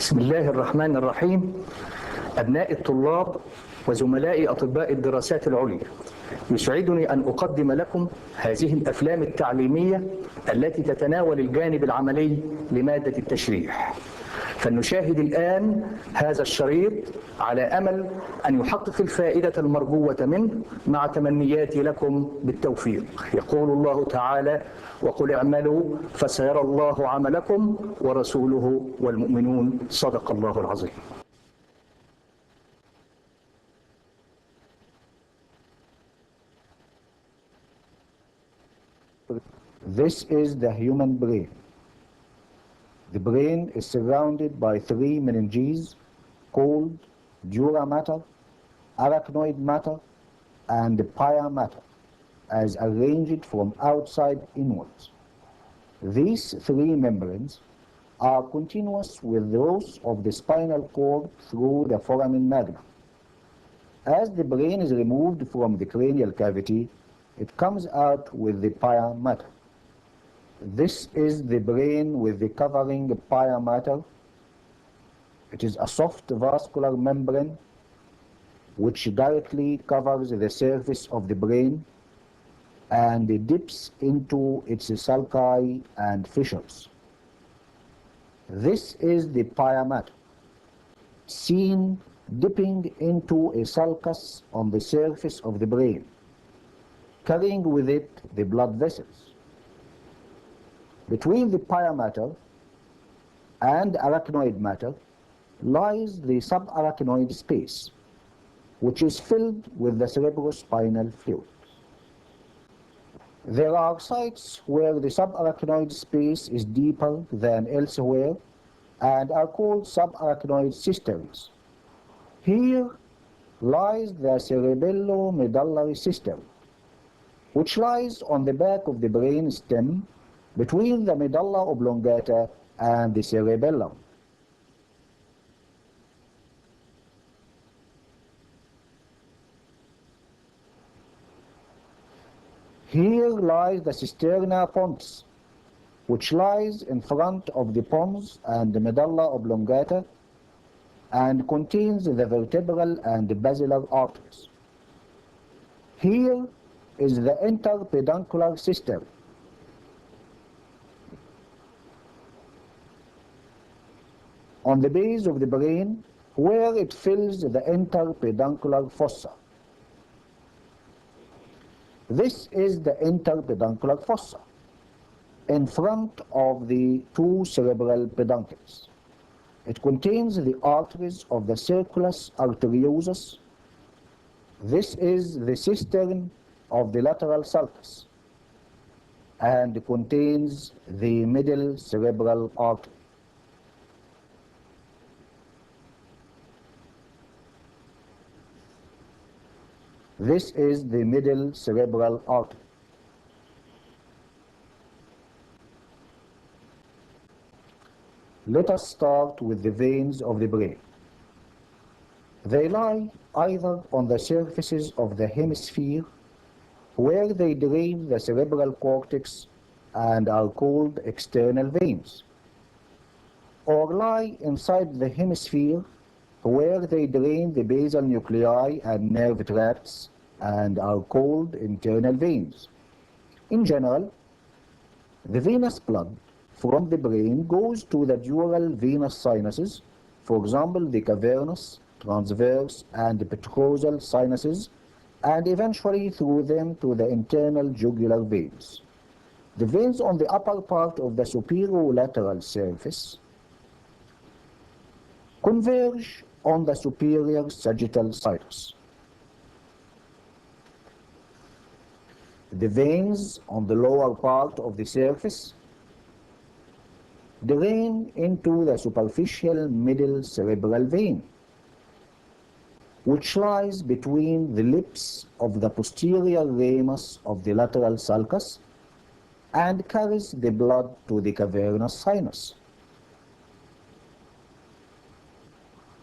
بسم الله الرحمن الرحيم. أبناء الطلاب وزملاء أطباء الدراسات العليا، يسعدني أن أقدم لكم هذه الأفلام التعليمية التي تتناول الجانب العملي لمادة التشريح. فلنشاهد الآن هذا الشريط على أمل أن يحقق الفائدة المرجوة منه مع تمنياتي لكم بالتوفيق. يقول الله تعالى: وقل اعملوا فسيرى الله عملكم ورسوله والمؤمنون. صدق الله العظيم. This is the human brain. The brain is surrounded by three meninges called dura mater, arachnoid matter, and pia mater, as arranged from outside inwards. These three membranes are continuous with those of the spinal cord through the foramen magnum. As the brain is removed from the cranial cavity, it comes out with the pia mater. This is the brain with the covering pia mater. It is a soft vascular membrane which directly covers the surface of the brain and dips into its sulci and fissures. This is the pia mater, seen dipping into a sulcus on the surface of the brain, carrying with it the blood vessels. Between the pia mater and arachnoid matter lies the subarachnoid space, which is filled with the cerebrospinal fluid. There are sites where the subarachnoid space is deeper than elsewhere and are called subarachnoid cisterns. Here lies the cerebellomedullary cistern, which lies on the back of the brain stem between the medulla oblongata and the cerebellum. Here lies the cisterna pons, which lies in front of the pons and the medulla oblongata and contains the vertebral and basilar arteries. Here is the interpeduncular cistern. On the base of the brain, where it fills the interpeduncular fossa. This is the interpeduncular fossa, in front of the two cerebral peduncles. It contains the arteries of the circulus arteriosus. This is the cistern of the lateral sulcus, and contains the middle cerebral artery. This is the middle cerebral artery. Let us start with the veins of the brain. They lie either on the surfaces of the hemisphere, where they drain the cerebral cortex and are called external veins, or lie inside the hemisphere, where they drain the basal nuclei and nerve tracts and are called internal veins. In general, the venous blood from the brain goes to the dural venous sinuses, for example the cavernous, transverse, and petrosal sinuses, and eventually through them to the internal jugular veins. The veins on the upper part of the superolateral surface converge on the superior sagittal sinus. The veins on the lower part of the surface drain into the superficial middle cerebral vein, which lies between the lips of the posterior ramus of the lateral sulcus and carries the blood to the cavernous sinus.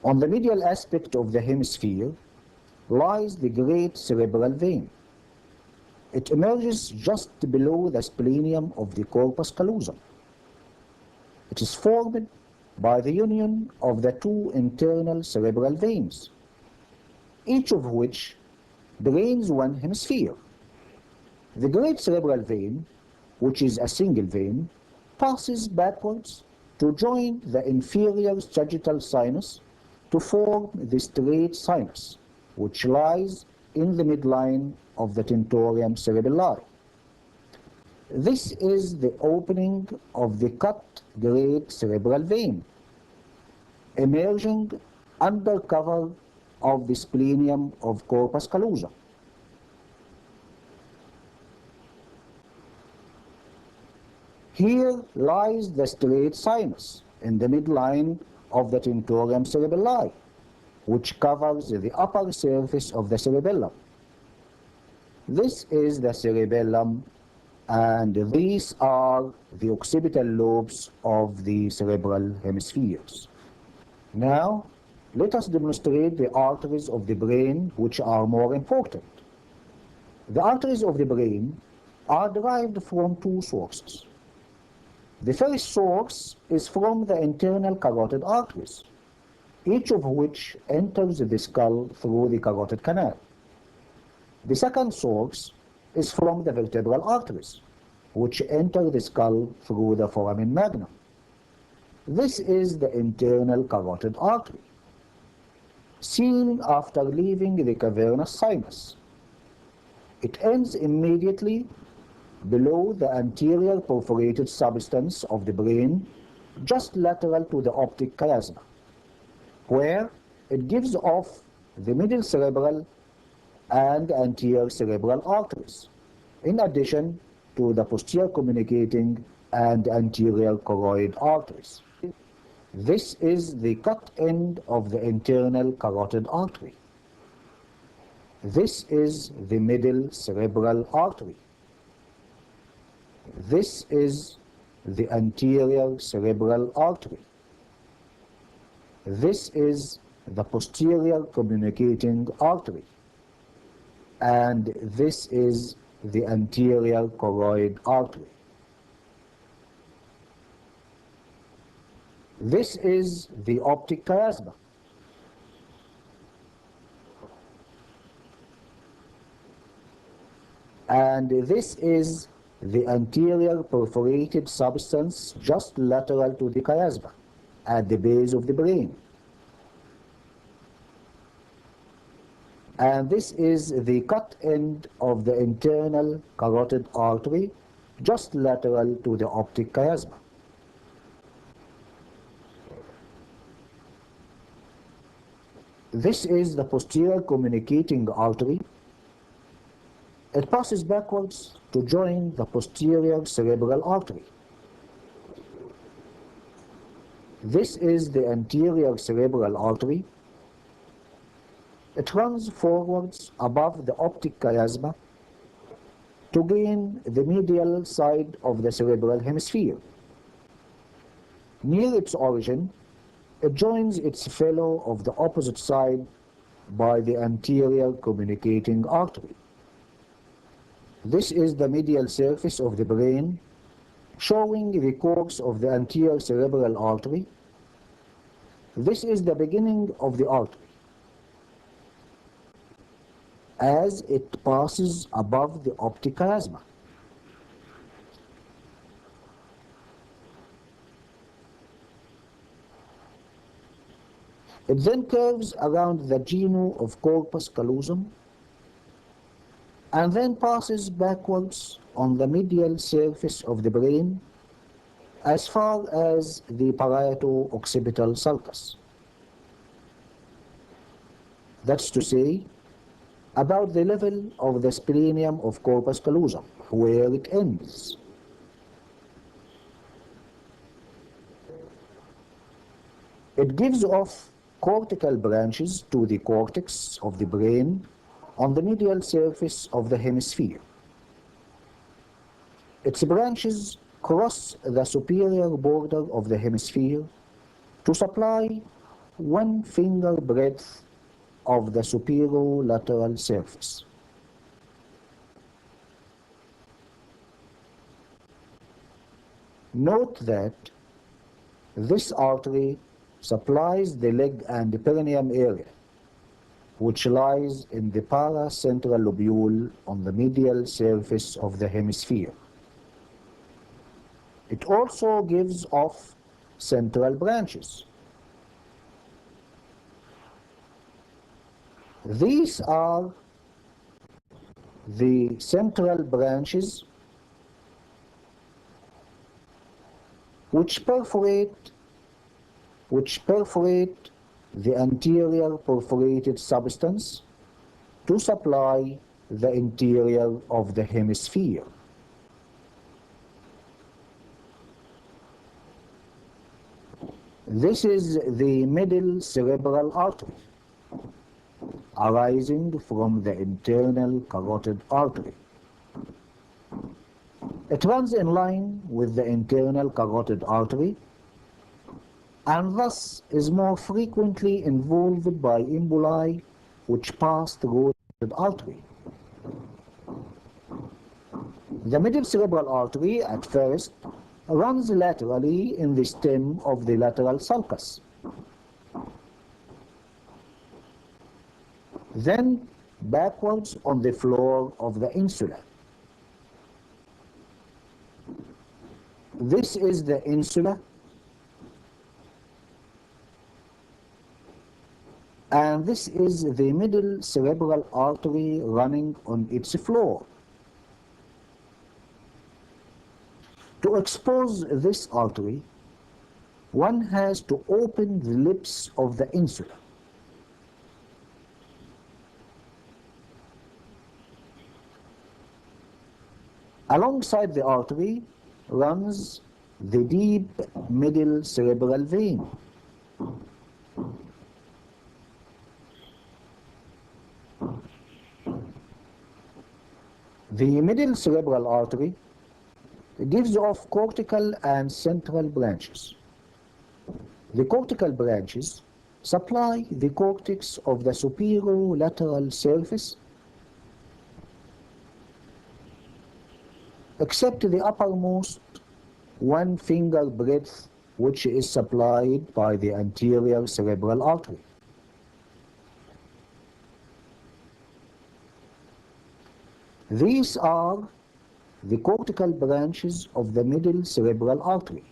On the medial aspect of the hemisphere lies the great cerebral vein. It emerges just below the splenium of the corpus callosum. It is formed by the union of the two internal cerebral veins, each of which drains one hemisphere. The great cerebral vein, which is a single vein, passes backwards to join the inferior sagittal sinus to form the straight sinus, which lies in the midline of the tentorium cerebelli. This is the opening of the cut great cerebral vein, emerging under cover of the splenium of corpus callosum. Here lies the straight sinus in the midline of the tentorium cerebelli, which covers the upper surface of the cerebellum. This is the cerebellum, and these are the occipital lobes of the cerebral hemispheres. Now, let us demonstrate the arteries of the brain, which are more important. The arteries of the brain are derived from two sources. The first source is from the internal carotid arteries, each of which enters the skull through the carotid canal. The second source is from the vertebral arteries, which enter the skull through the foramen magnum. This is the internal carotid artery, seen after leaving the cavernous sinus. It ends immediately below the anterior perforated substance of the brain, just lateral to the optic chiasma, where it gives off the middle cerebral and anterior cerebral arteries, in addition to the posterior communicating and anterior choroid arteries. This is the cut end of the internal carotid artery. This is the middle cerebral artery. This is the anterior cerebral artery. This is the posterior communicating artery. And this is the anterior choroid artery. This is the optic chiasma. And this is the anterior perforated substance just lateral to the chiasma at the base of the brain. And this is the cut end of the internal carotid artery just lateral to the optic chiasma. This is the posterior communicating artery. It passes backwards to join the posterior cerebral artery. This is the anterior cerebral artery. It runs forwards above the optic chiasma to gain the medial side of the cerebral hemisphere. Near its origin, it joins its fellow of the opposite side by the anterior communicating artery. This is the medial surface of the brain, showing the course of the anterior cerebral artery. This is the beginning of the artery, as it passes above the optic chiasma. It then curves around the genu of corpus callosum and then passes backwards on the medial surface of the brain as far as the parieto-occipital sulcus. That's to say, about the level of the splenium of corpus callosum, where it ends. It gives off cortical branches to the cortex of the brain on the medial surface of the hemisphere. Its branches cross the superior border of the hemisphere to supply 1 finger breadth of the superolateral surface. Note that This artery supplies the leg and the perineum area, which lies in the paracentral lobule on the medial surface of the hemisphere. It also gives off central branches. These are the central branches which perforate the anterior perforated substance to supply the interior of the hemisphere. This is the middle cerebral artery, arising from the internal carotid artery. It runs in line with the internal carotid artery and thus is more frequently involved by emboli which pass through the artery. The middle cerebral artery at first runs laterally in the stem of the lateral sulcus. Then backwards on the floor of the insula. This is the insula, and this is the middle cerebral artery running on its floor. To expose this artery, one has to open the lips of the insula. Alongside the artery runs the deep middle cerebral vein. The middle cerebral artery gives off cortical and central branches. The cortical branches supply the cortex of the superolateral surface, except the uppermost 1 finger breadth, which is supplied by the anterior cerebral artery. These are the cortical branches of the middle cerebral artery,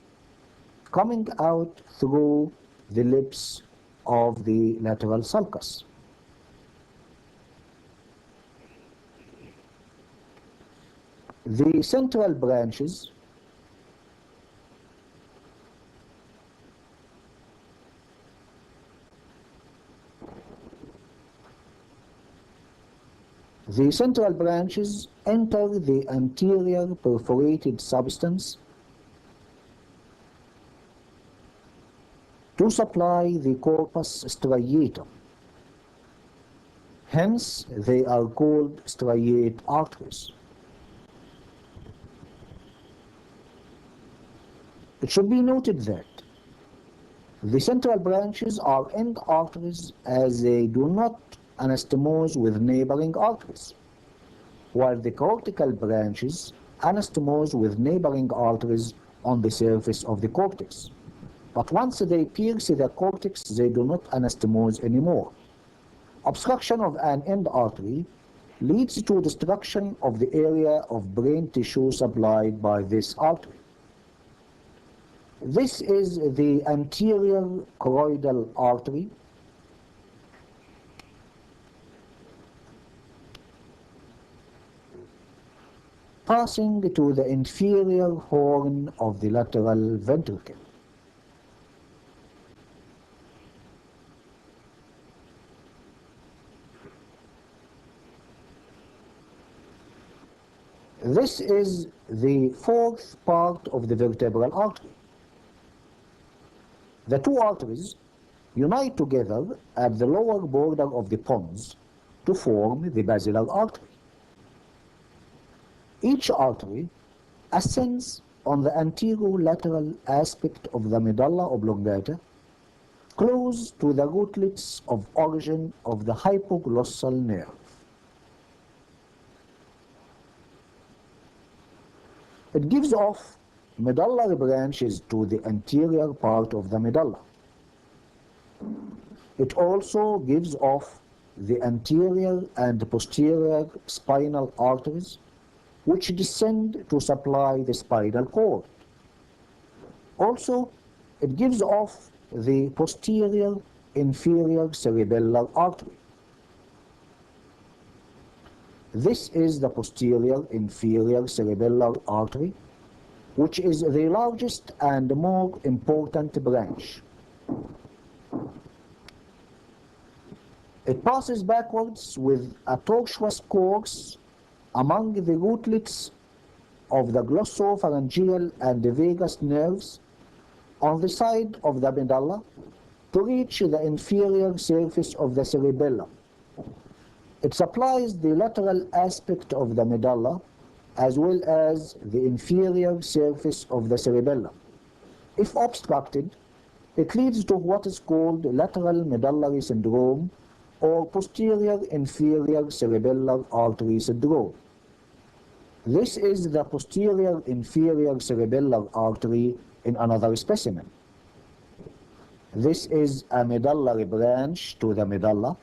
coming out through the lips of the lateral sulcus. The central branches enter the anterior perforated substance to supply the corpus striatum. Hence, they are called striate arteries. It should be noted that the central branches are end arteries as they do not anastomose with neighboring arteries, while the cortical branches anastomose with neighboring arteries on the surface of the cortex. But once they pierce the cortex, they do not anastomose anymore. Obstruction of an end artery leads to destruction of the area of brain tissue supplied by this artery. This is the anterior choroidal artery, passing to the inferior horn of the lateral ventricle. This is the 4th part of the vertebral artery. The two arteries unite together at the lower border of the pons to form the basilar artery. Each artery ascends on the anterolateral aspect of the medulla oblongata, close to the rootlets of origin of the hypoglossal nerve. It gives off medullary branches to the anterior part of the medulla. It also gives off the anterior and posterior spinal arteries, which descend to supply the spinal cord. Also, it gives off the posterior inferior cerebellar artery. This is the posterior inferior cerebellar artery, which is the largest and more important branch. It passes backwards with a tortuous course among the rootlets of the glossopharyngeal and the vagus nerves on the side of the medulla to reach the inferior surface of the cerebellum. It supplies the lateral aspect of the medulla as well as the inferior surface of the cerebellum. If obstructed, it leads to what is called lateral medullary syndrome or posterior inferior cerebellar artery syndrome. This is the posterior inferior cerebellar artery in another specimen. This is a medullary branch to the medulla.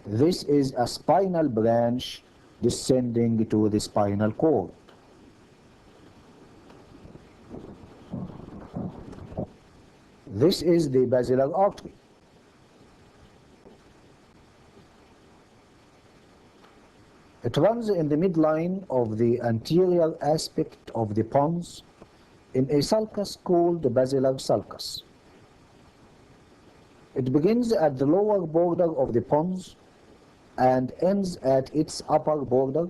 This is a spinal branch descending to the spinal cord. This is the basilar artery. It runs in the midline of the anterior aspect of the pons in a sulcus called the basilar sulcus. It begins at the lower border of the pons and ends at its upper border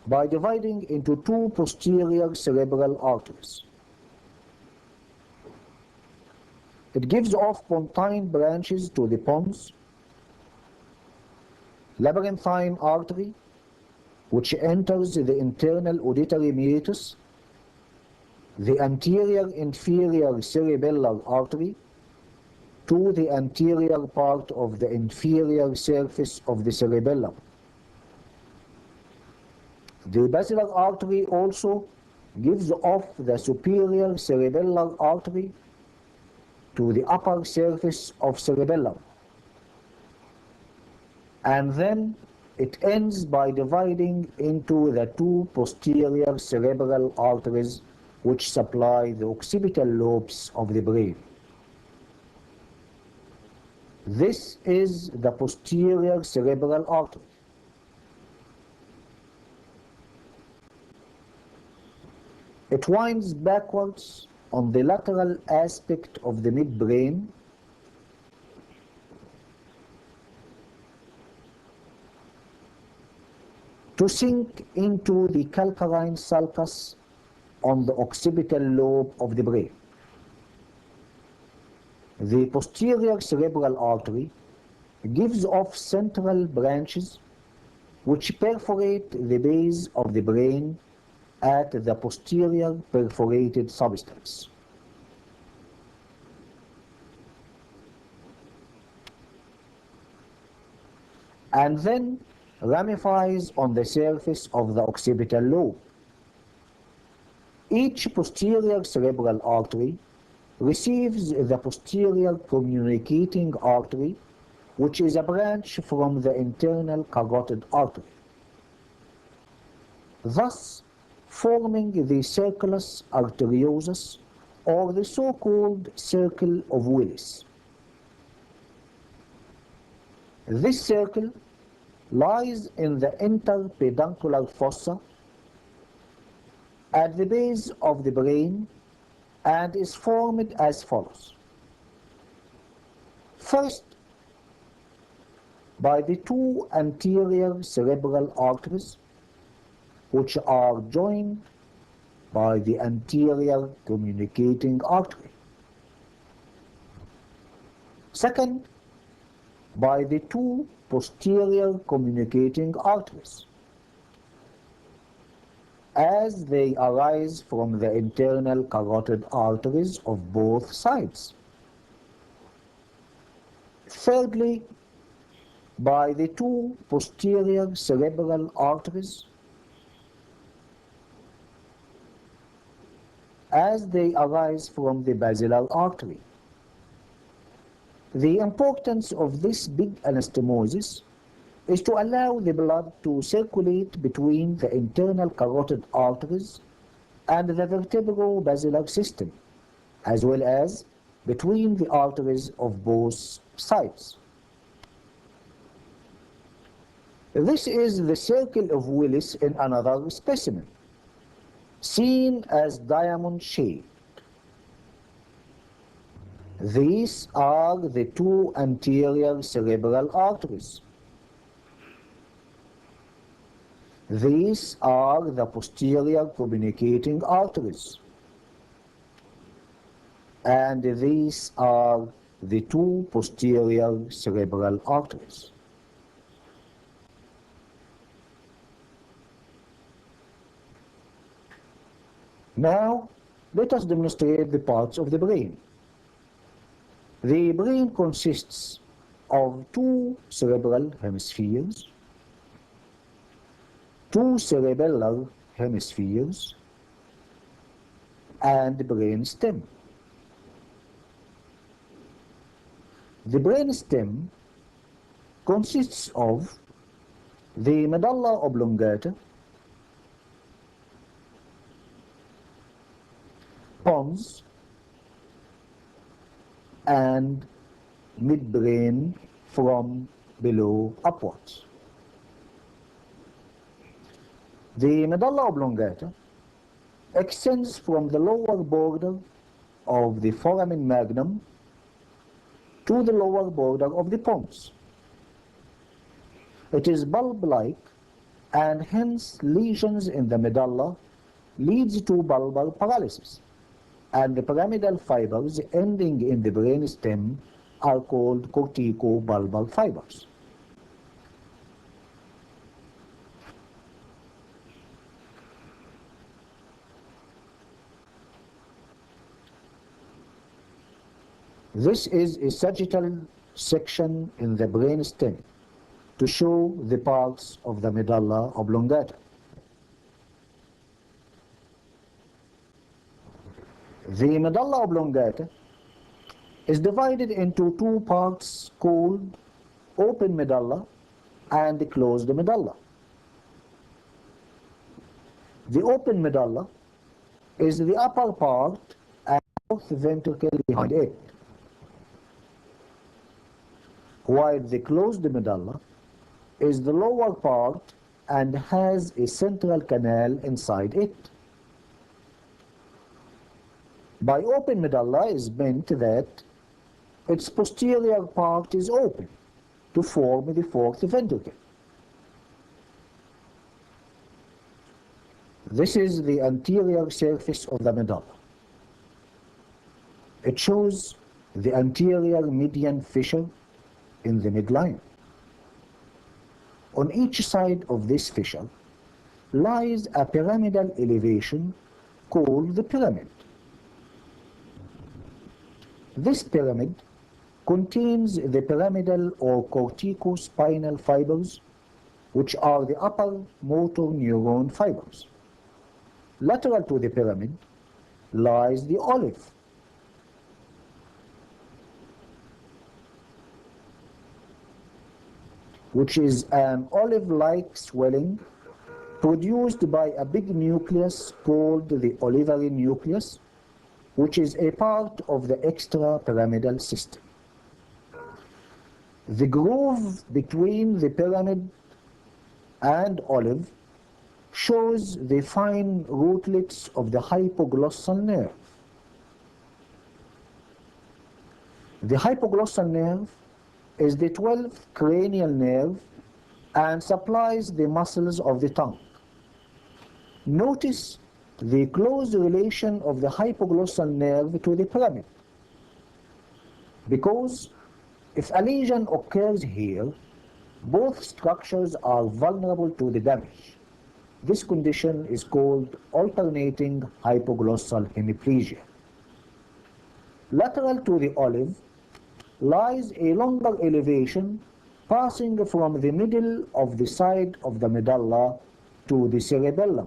by dividing into two posterior cerebral arteries. It gives off pontine branches to the pons, labyrinthine artery, which enters the internal auditory meatus, the anterior inferior cerebellar artery, to the anterior part of the inferior surface of the cerebellum. The basilar artery also gives off the superior cerebellar artery to the upper surface of cerebellum. And then it ends by dividing into the two posterior cerebral arteries which supply the occipital lobes of the brain. This is the posterior cerebral artery. It winds backwards on the lateral aspect of the midbrain to sink into the calcarine sulcus on the occipital lobe of the brain. The posterior cerebral artery gives off central branches which perforate the base of the brain at the posterior perforated substance. And then ramifies on the surface of the occipital lobe. Each posterior cerebral artery receives the posterior communicating artery, which is a branch from the internal carotid artery, thus forming the circulus arteriosus, or the so-called circle of Willis. This circle lies in the interpeduncular fossa at the base of the brain and is formed as follows. First, by the two anterior cerebral arteries, which are joined by the anterior communicating artery. Second, by the two posterior communicating arteries, as they arise from the internal carotid arteries of both sides. Thirdly, by the two posterior cerebral arteries as they arise from the basilar artery. The importance of this big anastomosis is to allow the blood to circulate between the internal carotid arteries and the vertebro-basilar system, as well as between the arteries of both sides. This is the circle of Willis in another specimen, seen as diamond-shaped. These are the two anterior cerebral arteries. These are the posterior communicating arteries. And these are the two posterior cerebral arteries. Now, let us demonstrate the parts of the brain. The brain consists of two cerebral hemispheres, two cerebellar hemispheres, and the brain stem. The brain stem consists of the medulla oblongata, pons, and midbrain from below upwards. The medulla oblongata extends from the lower border of the foramen magnum to the lower border of the pons. It is bulb-like, and hence lesions in the medulla leads to bulbar paralysis, and the pyramidal fibers ending in the brain stem are called corticobulbar fibers. This is a sagittal section in the brain stem to show the parts of the medulla oblongata. The medulla oblongata is divided into two parts called open medulla and closed medulla. The open medulla is the upper part and fourth ventricle behind it, while the closed medulla is the lower part and has a central canal inside it. By open medulla is meant that its posterior part is open to form the fourth ventricle. This is the anterior surface of the medulla. It shows the anterior median fissure in the midline. On each side of this fissure lies a pyramidal elevation called the pyramid. This pyramid contains the pyramidal or corticospinal fibers, which are the upper motor neuron fibers. Lateral to the pyramid lies the olive, which is an olive-like swelling produced by a big nucleus called the olivary nucleus, which is a part of the extrapyramidal system. The groove between the pyramid and olive shows the fine rootlets of the hypoglossal nerve. The hypoglossal nerve is the 12th cranial nerve and supplies the muscles of the tongue. Notice the close relation of the hypoglossal nerve to the pyramid, because if a lesion occurs here, both structures are vulnerable to the damage. This condition is called alternating hypoglossal hemiplegia. Lateral to the olive lies a longer elevation passing from the middle of the side of the medulla to the cerebellum.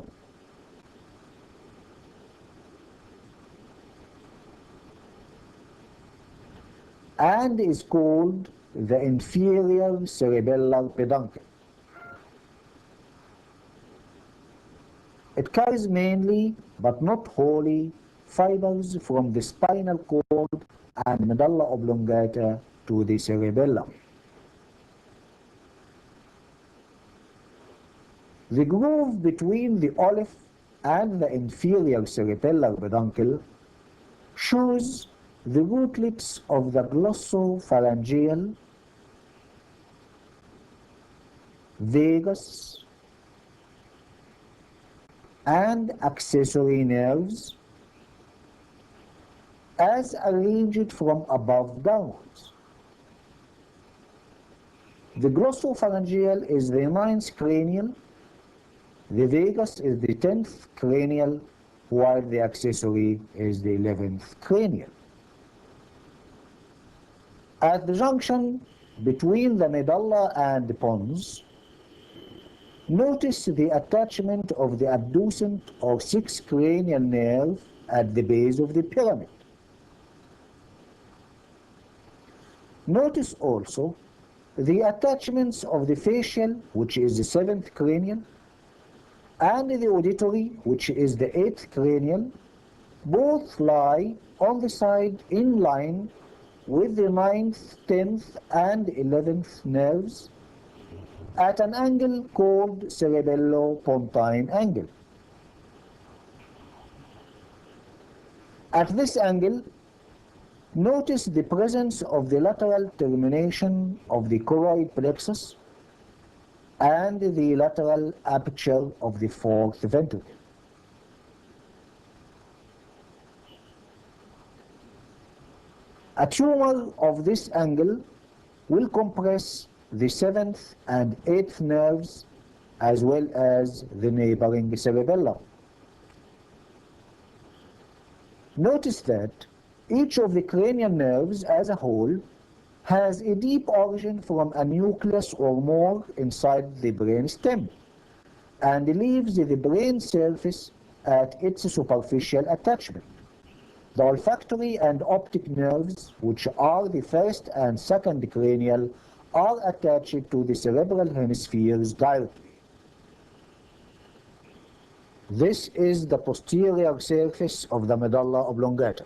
and is called the inferior cerebellar peduncle. It carries mainly, but not wholly, fibers from the spinal cord and medulla oblongata to the cerebellum. The groove between the olive and the inferior cerebellar peduncle shows the rootlets of the glossopharyngeal, vagus, and accessory nerves as arranged from above downwards. The glossopharyngeal is the 9th cranial, the vagus is the 10th cranial, while the accessory is the 11th cranial. At the junction between the medulla and the pons, notice the attachment of the abducent or 6th cranial nerve at the base of the pyramid. Notice also the attachments of the facial, which is the 7th cranial, and the auditory, which is the 8th cranial. Both lie on the side in line with the 9th, 10th, and 11th nerves at an angle called cerebello-pontine angle. At this angle, notice the presence of the lateral termination of the choroid plexus and the lateral aperture of the 4th ventricle. A tumor of this angle will compress the 7th and 8th nerves as well as the neighboring cerebellum. Notice that each of the cranial nerves as a whole has a deep origin from a nucleus or more inside the brain stem and leaves the brain surface at its superficial attachment. The olfactory and optic nerves, which are the 1st and 2nd cranial, are attached to the cerebral hemispheres directly. This is the posterior surface of the medulla oblongata.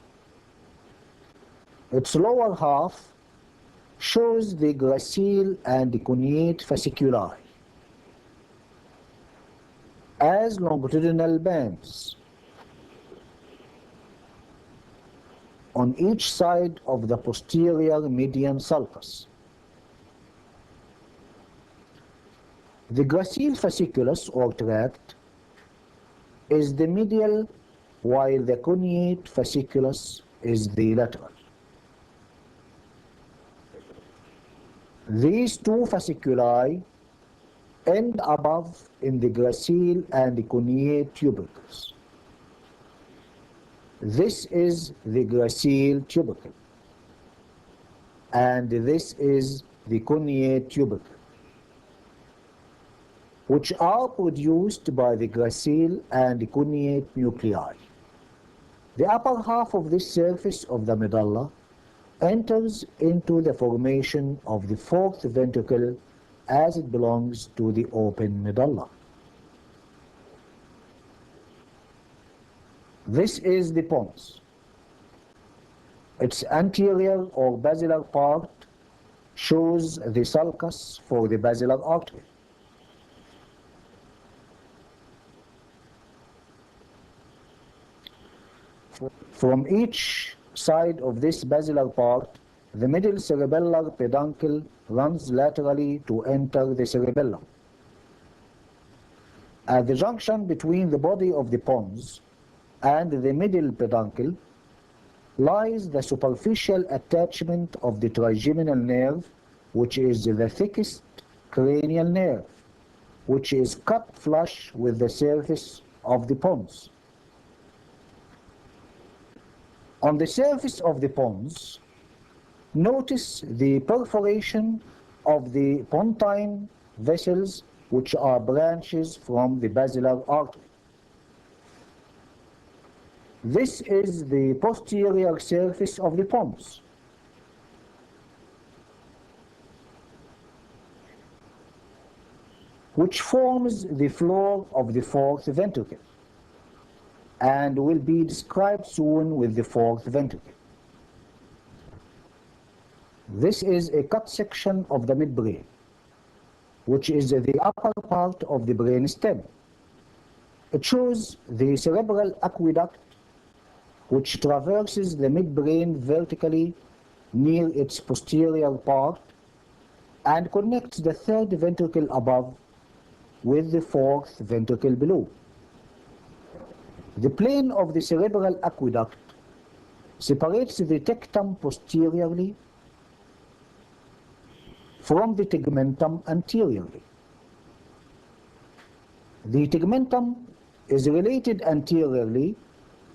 Its lower half shows the gracile and cuneate fasciculi as longitudinal bands on each side of the posterior median sulcus. The gracile fasciculus or tract is the medial, while the cuneate fasciculus is the lateral. These two fasciculi end above in the gracile and cuneate tubercles. This is the gracile tubercle, and this is the cuneate tubercle, which are produced by the gracile and cuneate nuclei. The upper half of this surface of the medulla enters into the formation of the 4th ventricle as it belongs to the open medulla. This is the pons. Its anterior or basilar part shows the sulcus for the basilar artery. From each side of this basilar part, the middle cerebellar peduncle runs laterally to enter the cerebellum. At the junction between the body of the pons and the middle peduncle lies the superficial attachment of the trigeminal nerve, which is the thickest cranial nerve, which is cut flush with the surface of the pons. On the surface of the pons, notice the perforation of the pontine vessels, which are branches from the basilar artery. This is the posterior surface of the pons. which forms the floor of the fourth ventricle and will be described soon with the fourth ventricle. This is a cut section of the midbrain, which is the upper part of the brain stem. It shows the cerebral aqueduct which traverses the midbrain vertically near its posterior part and connects the third ventricle above with the fourth ventricle below. The plane of the cerebral aqueduct separates the tectum posteriorly from the tegmentum anteriorly. The tegmentum is related anteriorly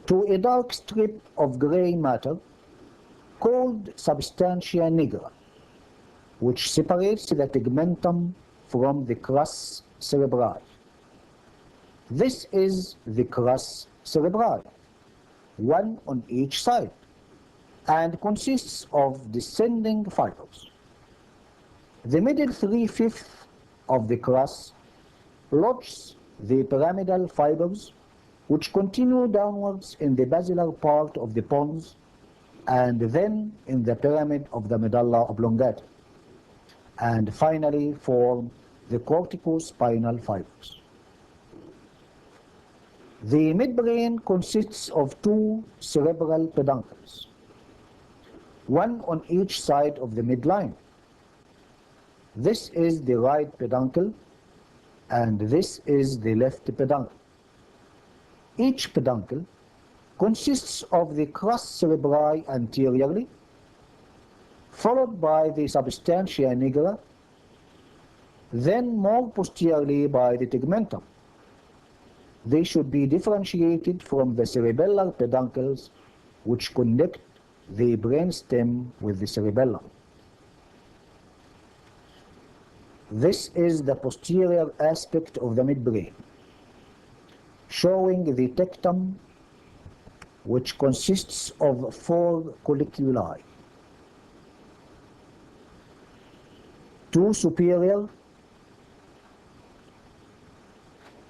to a dark strip of gray matter called substantia nigra, which separates the tegmentum from the crus cerebri. This is the crus cerebri, one on each side, and consists of descending fibers. The middle 3/5 of the crus lodges the pyramidal fibers, which continue downwards in the basilar part of the pons and then in the pyramid of the medulla oblongata, and finally form the corticospinal fibers. The midbrain consists of two cerebral peduncles, one on each side of the midline. This is the right peduncle and this is the left peduncle. Each peduncle consists of the crus cerebri anteriorly, followed by the substantia nigra, then more posteriorly by the tegmentum. They should be differentiated from the cerebellar peduncles which connect the brainstem with the cerebellum. This is the posterior aspect of the midbrain, showing the tectum, which consists of 4 colliculi, 2 superior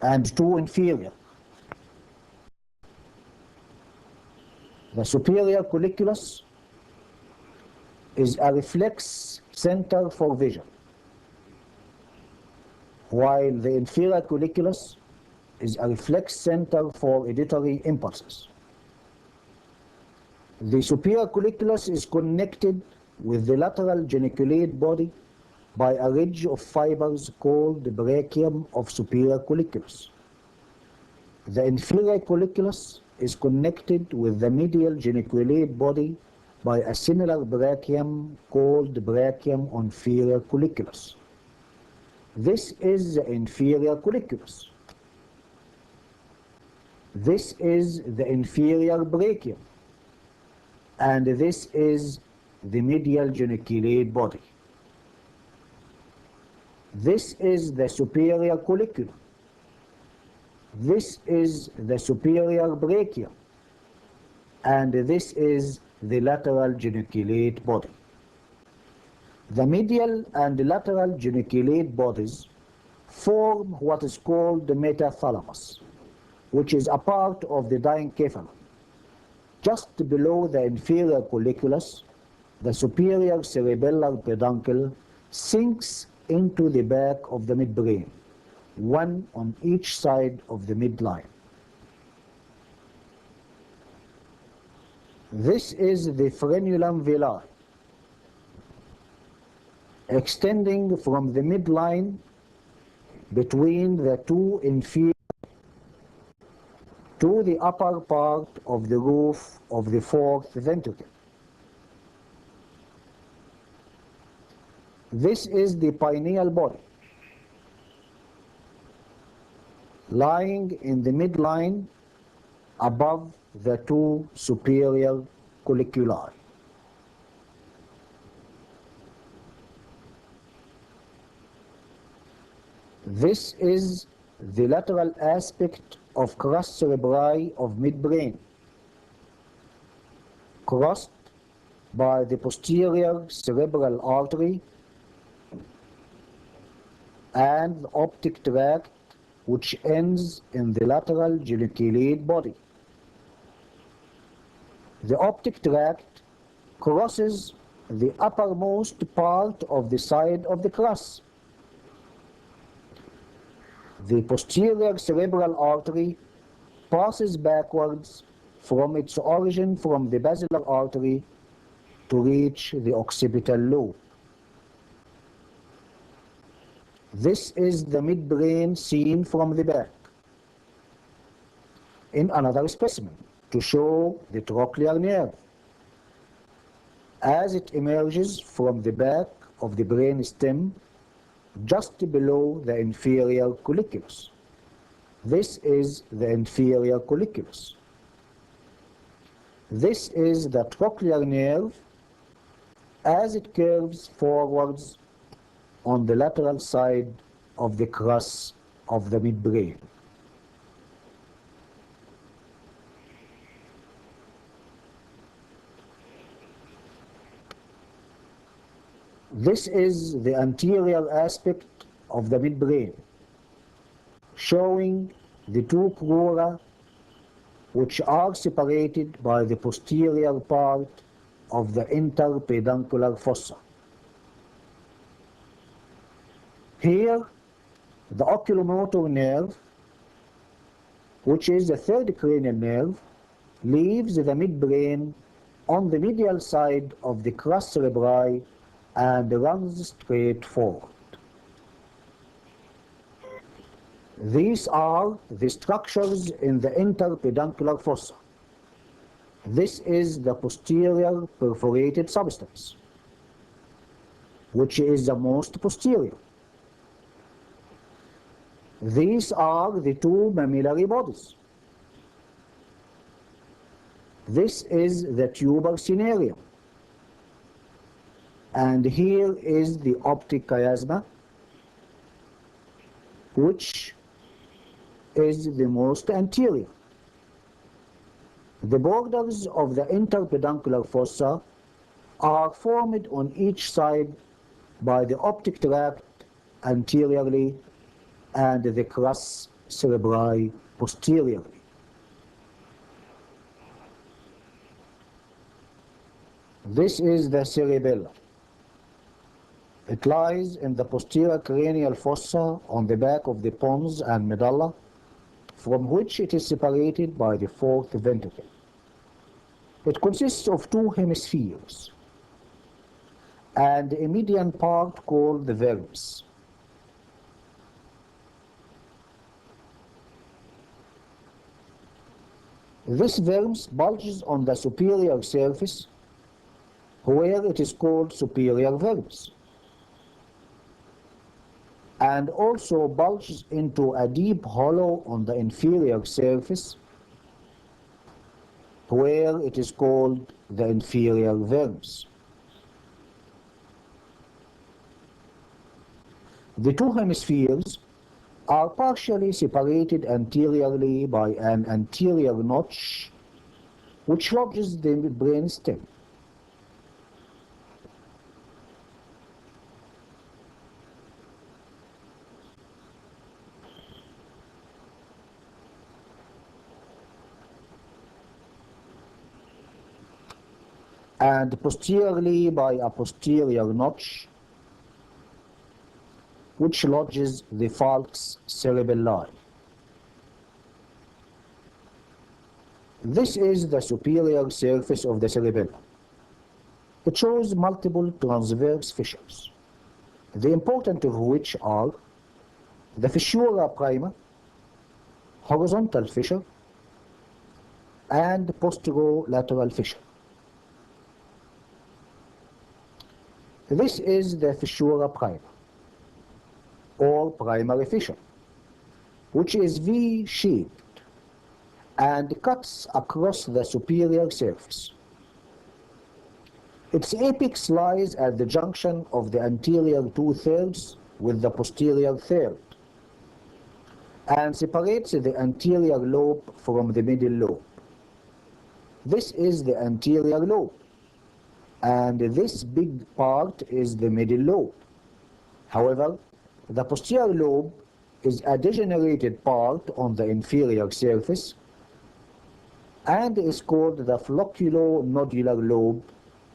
and 2 inferior. The superior colliculus is a reflex center for vision, while the inferior colliculus is a reflex center for auditory impulses. The superior colliculus is connected with the lateral geniculate body by a ridge of fibers called the brachium of superior colliculus. The inferior colliculus is connected with the medial geniculate body by a similar brachium called the brachium inferior colliculus. This is the inferior colliculus. This is the inferior brachium, and this is the medial geniculate body. This is the superior colliculum. This is the superior brachium, and this is the lateral geniculate body. The medial and lateral geniculate bodies form what is called the metathalamus, which is a part of the diencephalon. Just below the inferior colliculus, the superior cerebellar peduncle sinks into the back of the midbrain, one on each side of the midline. This is the frenulum velar, extending from the midline between the two inferior to the upper part of the roof of the fourth ventricle. This is the pineal body, lying in the midline above the two superior colliculi. This is the lateral aspect of crus cerebri of midbrain, crossed by the posterior cerebral artery and the optic tract, which ends in the lateral geniculate body. The optic tract crosses the uppermost part of the side of the crus. The posterior cerebral artery passes backwards from its origin from the basilar artery to reach the occipital lobe. This is the midbrain seen from the back in another specimen to show the trochlear nerve as it emerges from the back of the brain stem just below the inferior colliculus. This is the inferior colliculus. This is the trochlear nerve as it curves forwards on the lateral side of the crus of the midbrain. This is the anterior aspect of the midbrain, showing the two crura which are separated by the posterior part of the interpeduncular fossa. Here, the oculomotor nerve, which is the third cranial nerve, leaves the midbrain on the medial side of the crus cerebri and runs straight forward. These are the structures in the interpeduncular fossa. This is the posterior perforated substance, which is the most posterior. These are the two mammillary bodies. This is the tuber cinereum. And here is the optic chiasma, which is the most anterior. The borders of the interpeduncular fossa are formed on each side by the optic tract anteriorly and the crus cerebri posteriorly. This is the cerebellum. It lies in the posterior cranial fossa on the back of the pons and medulla, from which it is separated by the fourth ventricle. It consists of two hemispheres and a median part called the vermis. This vermis bulges on the superior surface, where it is called superior vermis, and also bulges into a deep hollow on the inferior surface, where it is called the inferior vermis. The two hemispheres are partially separated anteriorly by an anterior notch which lodges the brain stem. And posteriorly by a posterior notch which lodges the falx cerebelli. This is the superior surface of the cerebellum. It shows multiple transverse fissures, the important of which are the fissura prima, horizontal fissure, and posterolateral fissure. This is the fissura prima, or primary fissure, which is V-shaped and cuts across the superior surface. Its apex lies at the junction of the anterior two-thirds with the posterior third and separates the anterior lobe from the middle lobe. This is the anterior lobe, and this big part is the middle lobe. However, The posterior lobe is a degenerated part on the inferior surface and is called the flocculo-nodular lobe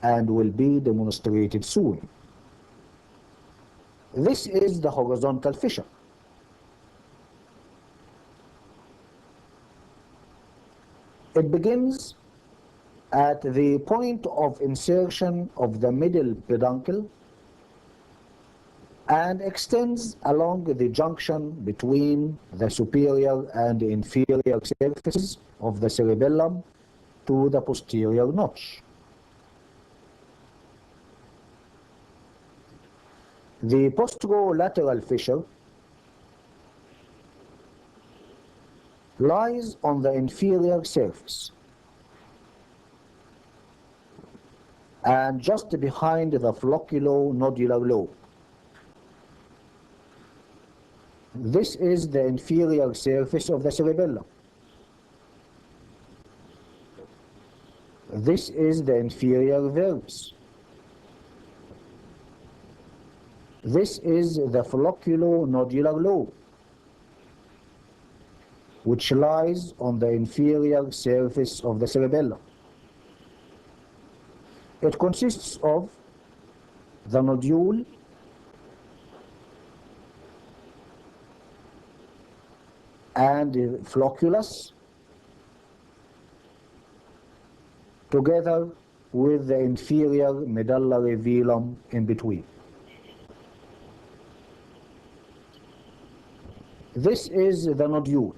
and will be demonstrated soon. This is the horizontal fissure. It begins at the point of insertion of the middle peduncle and extends along the junction between the superior and inferior surfaces of the cerebellum to the posterior notch. The posterolateral fissure lies on the inferior surface and just behind the flocculo-nodular lobe. This is the inferior surface of the cerebellum. This is the inferior vermis. This is the flocculo-nodular lobe, which lies on the inferior surface of the cerebellum. It consists of the nodule and the flocculus together with the inferior medullary velum in between. This is the nodule,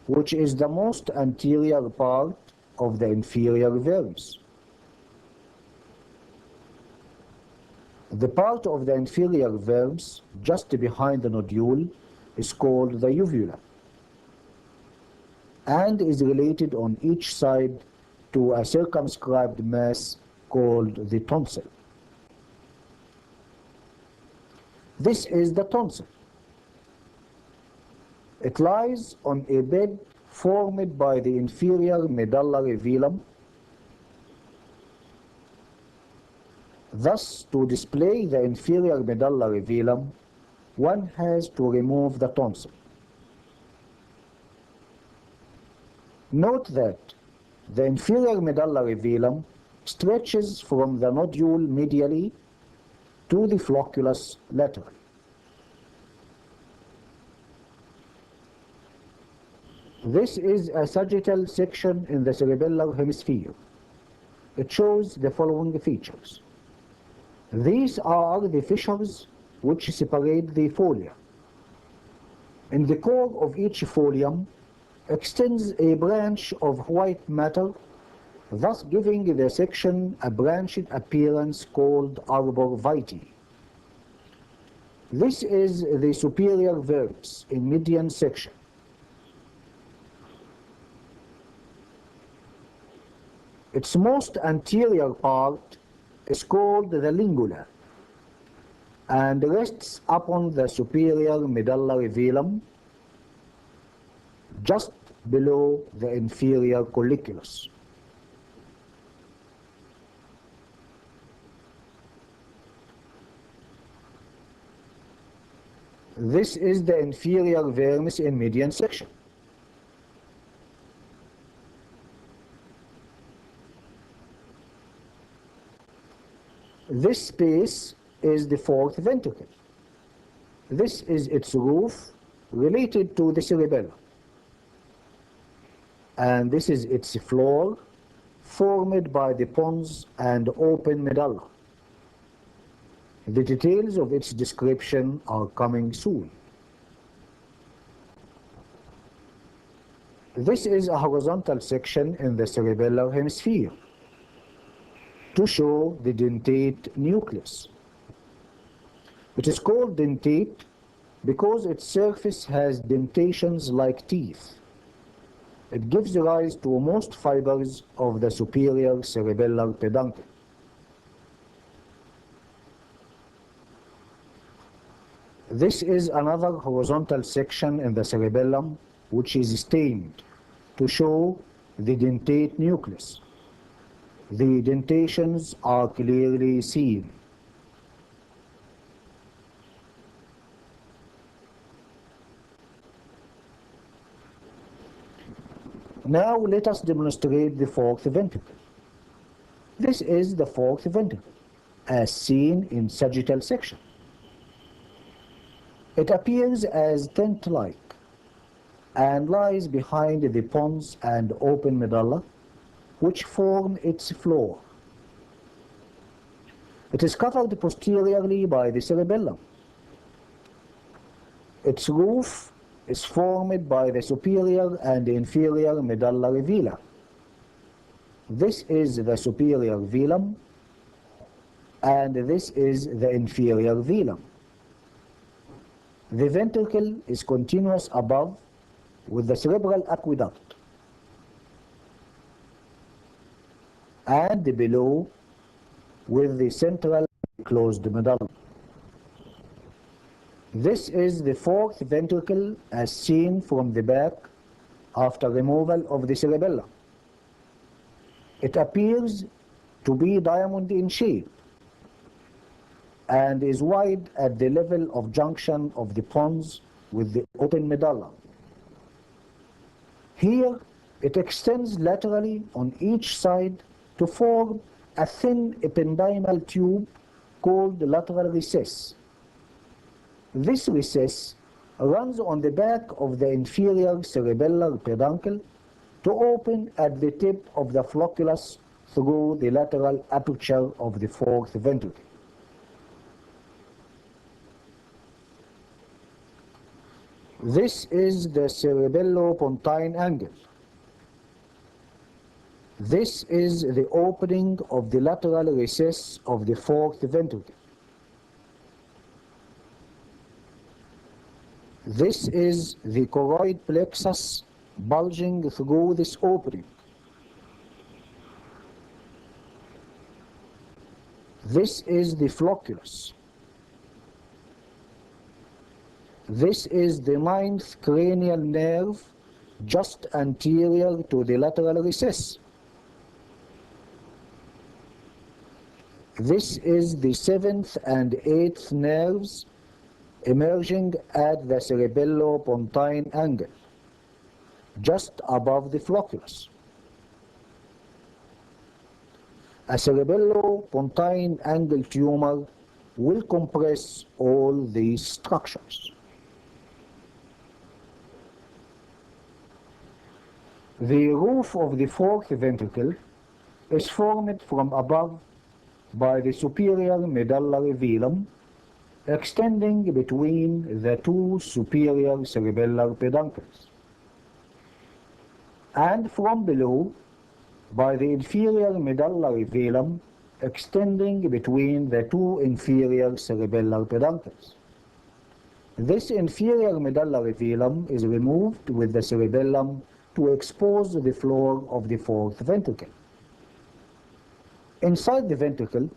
which is the most anterior part of the inferior vermis. The part of the inferior vermis just behind the nodule is called the uvula and is related on each side to a circumscribed mass called the tonsil. This is the tonsil. It lies on a bed formed by the inferior medullary velum. Thus, to display the inferior medullary velum, one has to remove the tonsil. Note that the inferior medullary velum stretches from the nodule medially to the flocculus laterally. This is a sagittal section in the cerebellar hemisphere. It shows the following features. These are the fissures which separate the folia. In the core of each folium extends a branch of white matter, thus giving the section a branched appearance called arbor vitae. This is the superior vermis in median section. Its most anterior part is called the lingula and rests upon the superior medullary velum just below the inferior colliculus. This is the inferior vermis in median section. This space is the fourth ventricle. This is its roof related to the cerebellum. And this is its floor formed by the pons and open medulla. The details of its description are coming soon. This is a horizontal section in the cerebellar hemisphere to show the dentate nucleus. It is called dentate because its surface has dentations like teeth. It gives rise to most fibers of the superior cerebellar peduncle. This is another horizontal section in the cerebellum which is stained to show the dentate nucleus. The dentations are clearly seen. Now let us demonstrate the fourth ventricle. This is the fourth ventricle, as seen in sagittal section. It appears as tent-like and lies behind the pons and open medulla, which form its floor. It is covered posteriorly by the cerebellum. Its roof is formed by the superior and inferior medullary villi. This is the superior velum, and this is the inferior velum. The ventricle is continuous above with the cerebral aqueduct, and below with the central closed medulla. This is the fourth ventricle as seen from the back after removal of the cerebellum. It appears to be diamond in shape and is wide at the level of junction of the pons with the open medulla. Here it extends laterally on each side to form a thin ependymal tube called the lateral recess. This recess runs on the back of the inferior cerebellar peduncle to open at the tip of the flocculus through the lateral aperture of the fourth ventricle. This is the cerebellopontine angle. This is the opening of the lateral recess of the fourth ventricle. This is the choroid plexus bulging through this opening. This is the flocculus. This is the ninth cranial nerve just anterior to the lateral recess. This is the seventh and eighth nerves emerging at the cerebellopontine angle, just above the flocculus. A cerebellopontine angle tumor will compress all these structures. The roof of the fourth ventricle is formed from above by the superior medullary velum extending between the two superior cerebellar peduncles, and from below by the inferior medullary velum extending between the two inferior cerebellar peduncles. This inferior medullary velum is removed with the cerebellum to expose the floor of the fourth ventricle. Inside the ventricle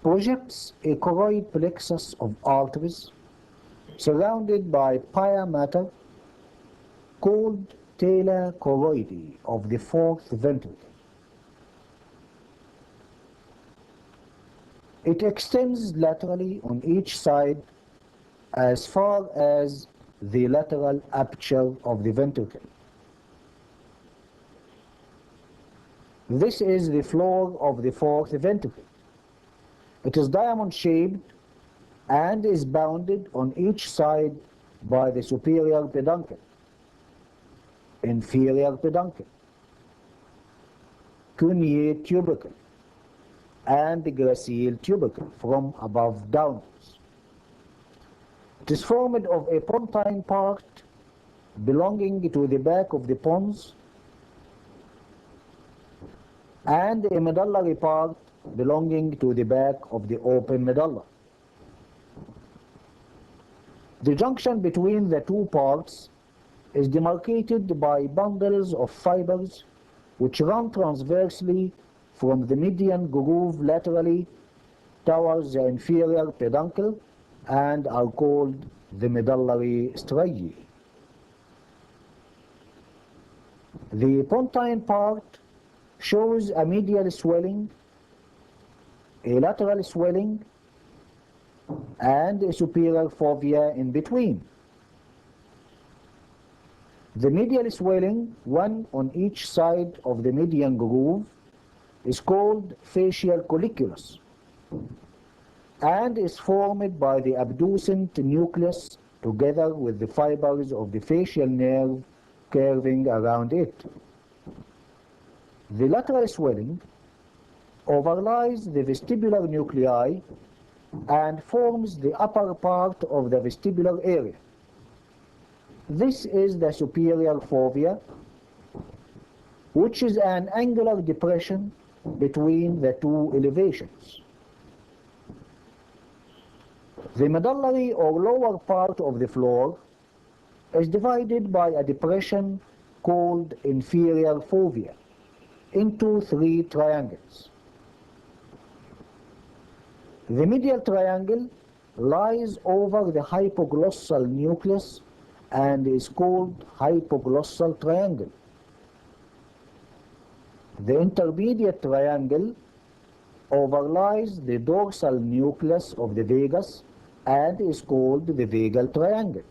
projects a choroid plexus of arteries surrounded by pia mater called tela choroidi of the fourth ventricle. It extends laterally on each side as far as the lateral aperture of the ventricle. This is the floor of the fourth ventricle. It is diamond-shaped and is bounded on each side by the superior peduncle, inferior peduncle, cuneate tubercle, and the gracile tubercle from above downwards. It is formed of a pontine part belonging to the back of the pons and a medullary part belonging to the back of the open medulla. The junction between the two parts is demarcated by bundles of fibers which run transversely from the median groove laterally towards the inferior peduncle and are called the medullary striae. The pontine part shows a medial swelling, a lateral swelling, and a superior fovea in between. The medial swelling, one on each side of the median groove, is called facial colliculus and is formed by the abducent nucleus together with the fibers of the facial nerve curving around it. The lateral swelling overlies the vestibular nuclei and forms the upper part of the vestibular area. This is the superior fovea, which is an angular depression between the two elevations. The medullary or lower part of the floor is divided by a depression called inferior fovea into three triangles. The medial triangle lies over the hypoglossal nucleus and is called hypoglossal triangle. The intermediate triangle overlies the dorsal nucleus of the vagus and is called the vagal triangle,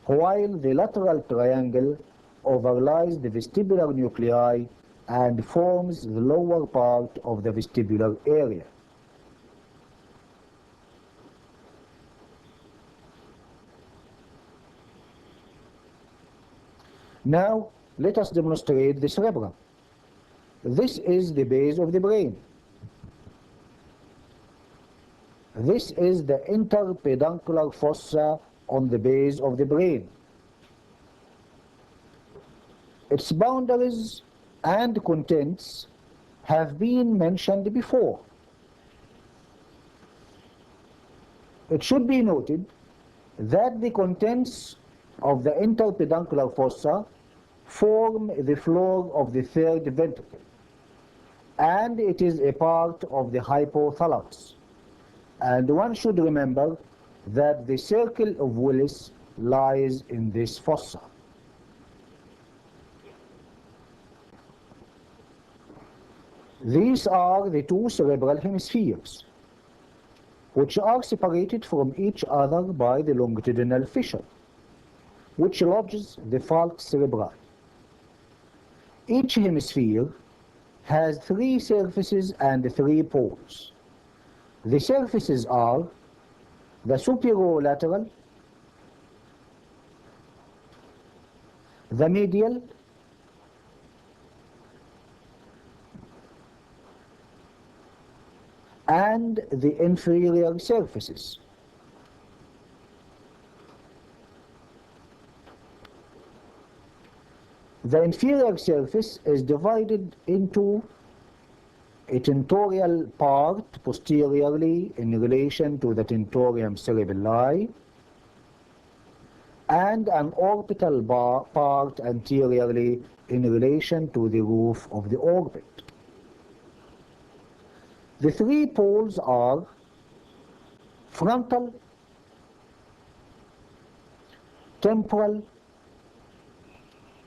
while the lateral triangle overlies the vestibular nuclei and forms the lower part of the vestibular area. Now, let us demonstrate the cerebrum. This is the base of the brain. This is the interpeduncular fossa on the base of the brain. Its boundaries and contents have been mentioned before. It should be noted that the contents of the interpeduncular fossa form the floor of the third ventricle, and it is a part of the hypothalamus. And one should remember that the circle of Willis lies in this fossa. These are the two cerebral hemispheres, which are separated from each other by the longitudinal fissure, which lodges the falx cerebri. Each hemisphere has three surfaces and three poles. The surfaces are the superolateral, the medial, and the inferior surfaces. The inferior surface is divided into a tentorial part posteriorly in relation to the tentorium cerebelli and an orbital part anteriorly in relation to the roof of the orbit. The three poles are frontal, temporal,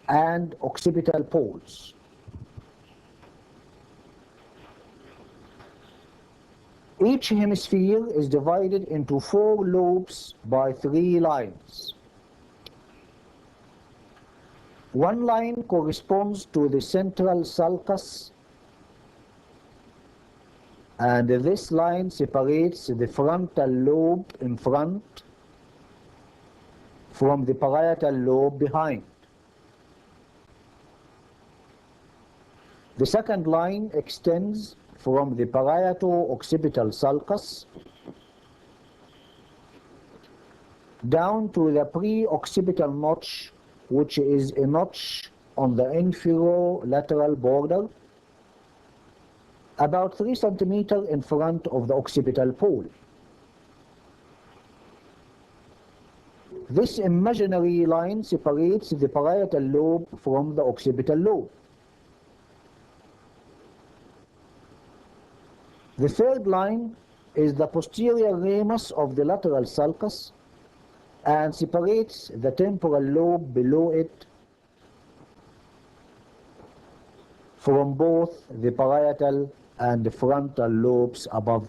and occipital poles. Each hemisphere is divided into 4 lobes by 3 lines. One line corresponds to the central sulcus, and this line separates the frontal lobe in front from the parietal lobe behind. The second line extends from the parieto-occipital sulcus down to the pre-occipital notch, which is a notch on the inferolateral border about 3 centimeters in front of the occipital pole. This imaginary line separates the parietal lobe from the occipital lobe. The third line is the posterior ramus of the lateral sulcus and separates the temporal lobe below it from both the parietal and the frontal lobes above.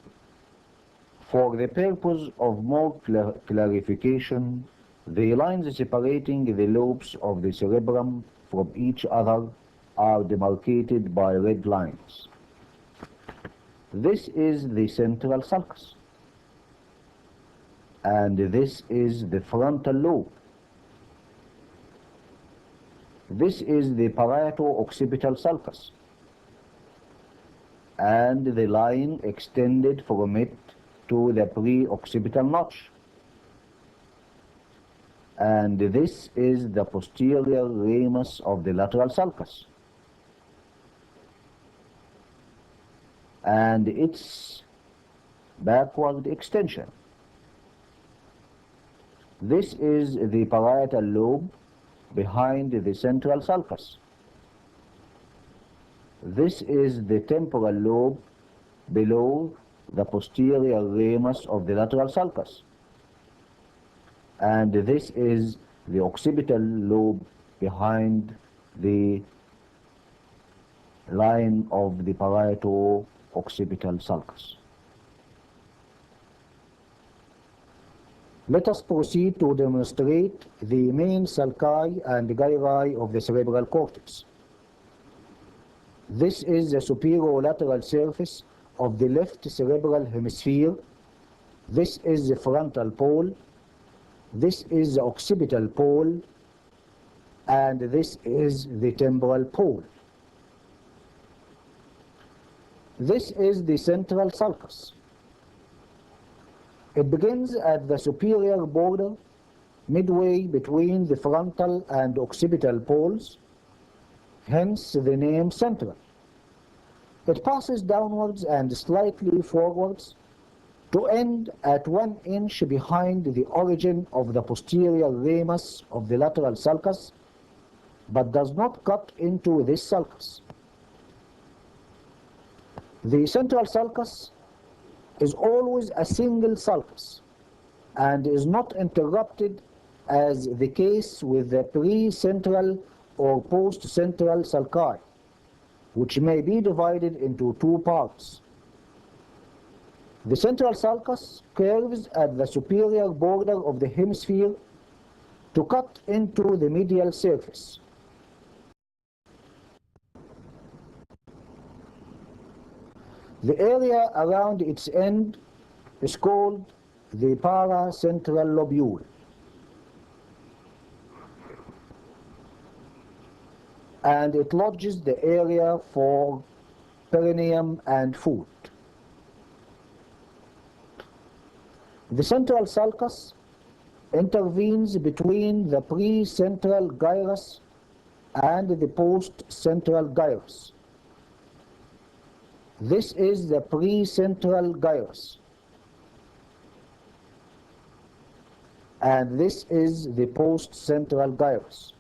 For the purpose of more clarification, The lines separating the lobes of the cerebrum from each other are demarcated by red lines. This is the central sulcus, and this is the frontal lobe. This is the parieto-occipital sulcus, and the line extended from it to the pre-occipital notch. And this is the posterior ramus of the lateral sulcus, and its backward extension. This is the parietal lobe behind the central sulcus. This is the temporal lobe below the posterior ramus of the lateral sulcus. And this is the occipital lobe behind the line of the parieto-occipital sulcus. Let us proceed to demonstrate the main sulci and gyri of the cerebral cortex. This is the superolateral surface of the left cerebral hemisphere. This is the frontal pole. This is the occipital pole, and this is the temporal pole. This is the central sulcus. It begins at the superior border, midway between the frontal and occipital poles, hence the name central. It passes downwards and slightly forwards to end at 1 inch behind the origin of the posterior ramus of the lateral sulcus, but does not cut into this sulcus. The central sulcus is always a single sulcus and is not interrupted as the case with the pre-central or post-central sulci, which may be divided into two parts. The central sulcus curves at the superior border of the hemisphere to cut into the medial surface. The area around its end is called the paracentral lobule, and it lodges the area for perineum and foot. The central sulcus intervenes between the pre-central gyrus and the post-central gyrus. This is the pre-central gyrus, and this is the post-central gyrus.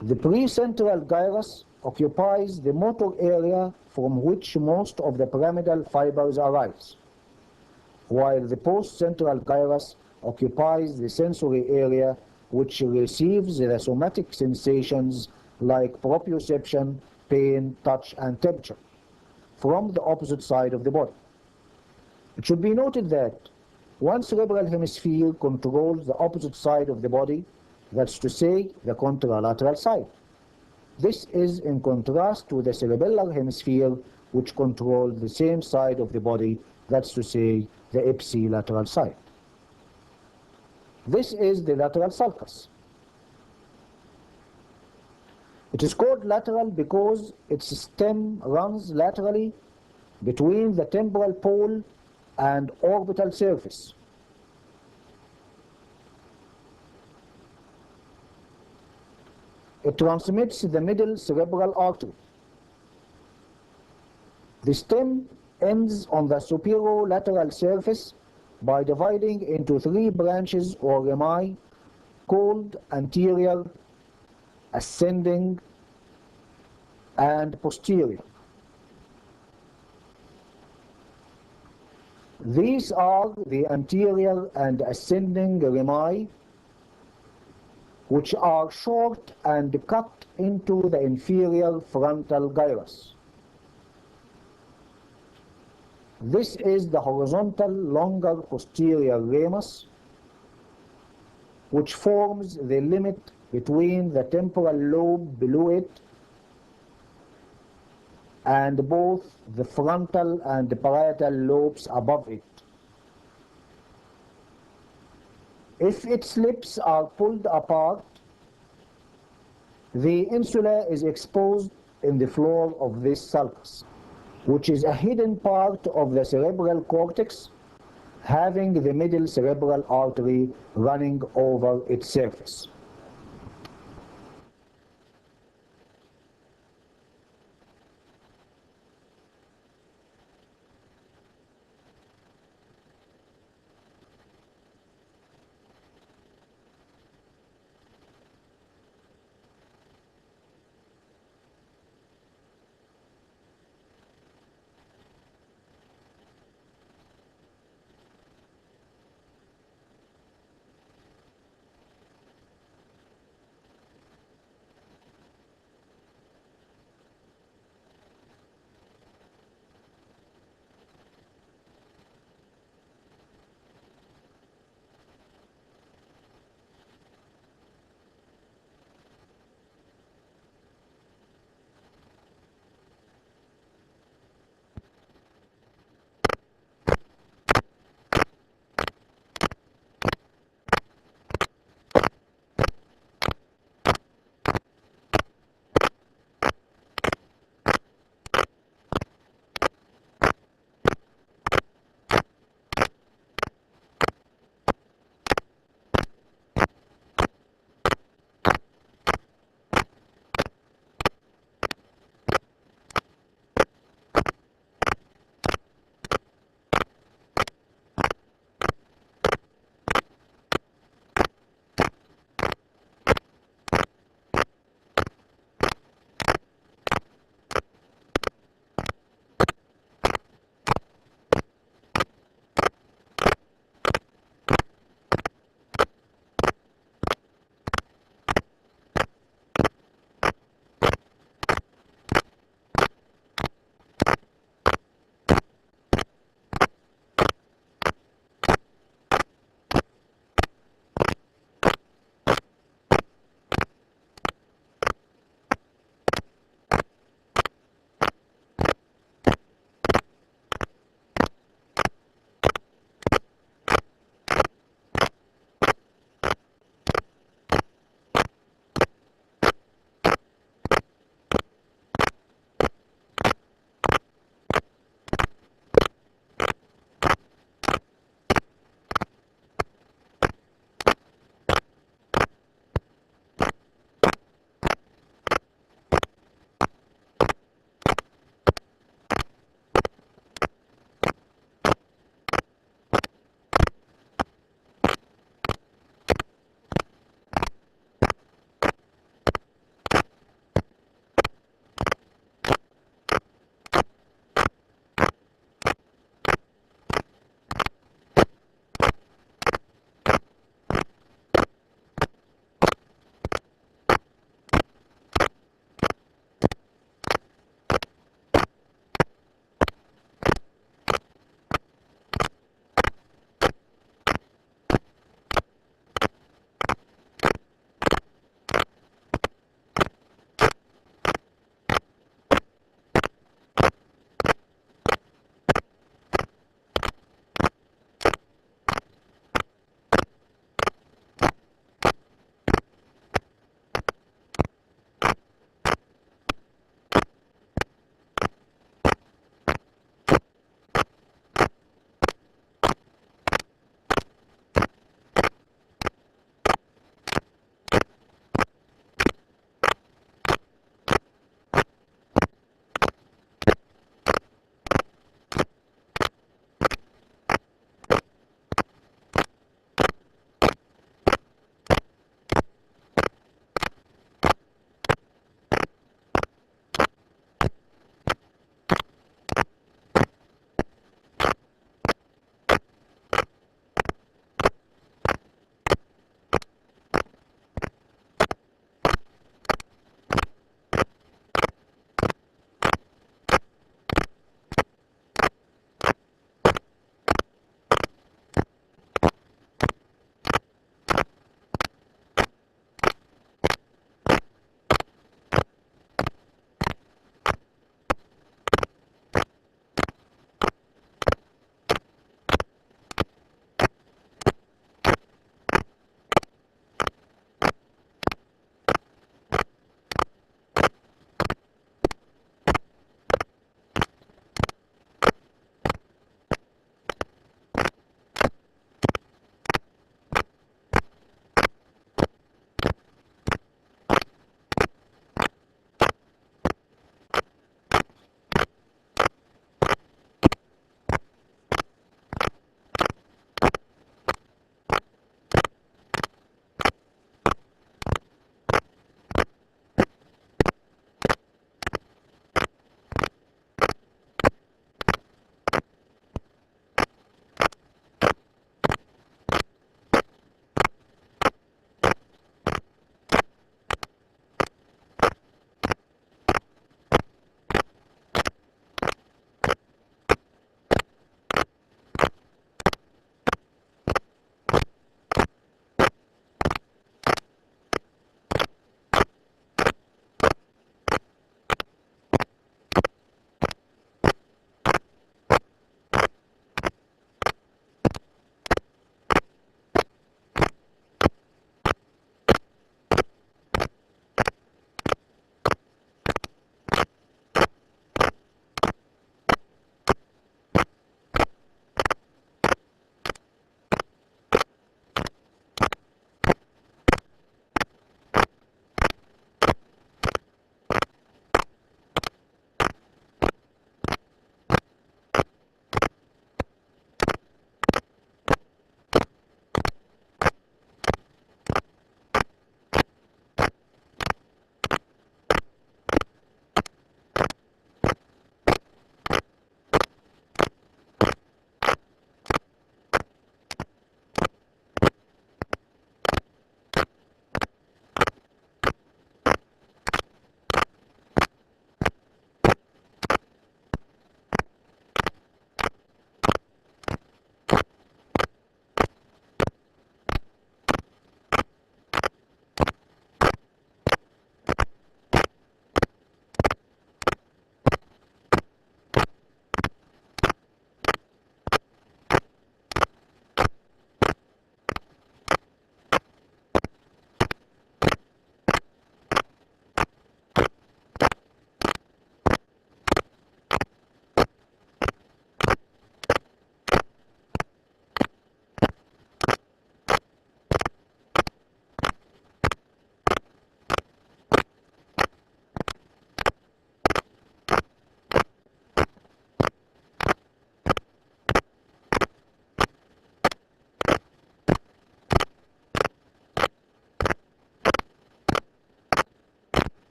The pre-central gyrus occupies the motor area from which most of the pyramidal fibers arise, while the post-central gyrus occupies the sensory area which receives the somatic sensations like proprioception, pain, touch, and temperature from the opposite side of the body. It should be noted that one cerebral hemisphere controls the opposite side of the body, that's to say, the contralateral side. This is in contrast to the cerebellar hemisphere, which controls the same side of the body, that's to say, the ipsilateral side. This is the lateral sulcus. It is called lateral because its stem runs laterally between the temporal pole and orbital surface. It transmits the middle cerebral artery. The stem ends on the superolateral surface by dividing into 3 branches or rami called anterior, ascending, and posterior. These are the anterior and ascending rami, which are short and cut into the inferior frontal gyrus. This is the horizontal longer posterior ramus, which forms the limit between the temporal lobe below it and both the frontal and the parietal lobes above it. If its lips are pulled apart, the insula is exposed in the floor of this sulcus, which is a hidden part of the cerebral cortex, having the middle cerebral artery running over its surface.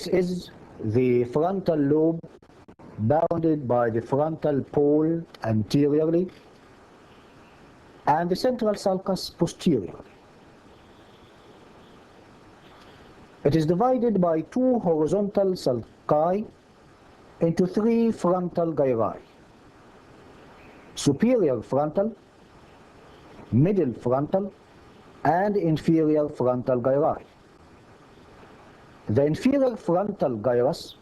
This is the frontal lobe bounded by the frontal pole anteriorly and the central sulcus posteriorly. It is divided by two horizontal sulci into three frontal gyri: superior frontal, middle frontal, and inferior frontal gyri. The inferior frontal gyrus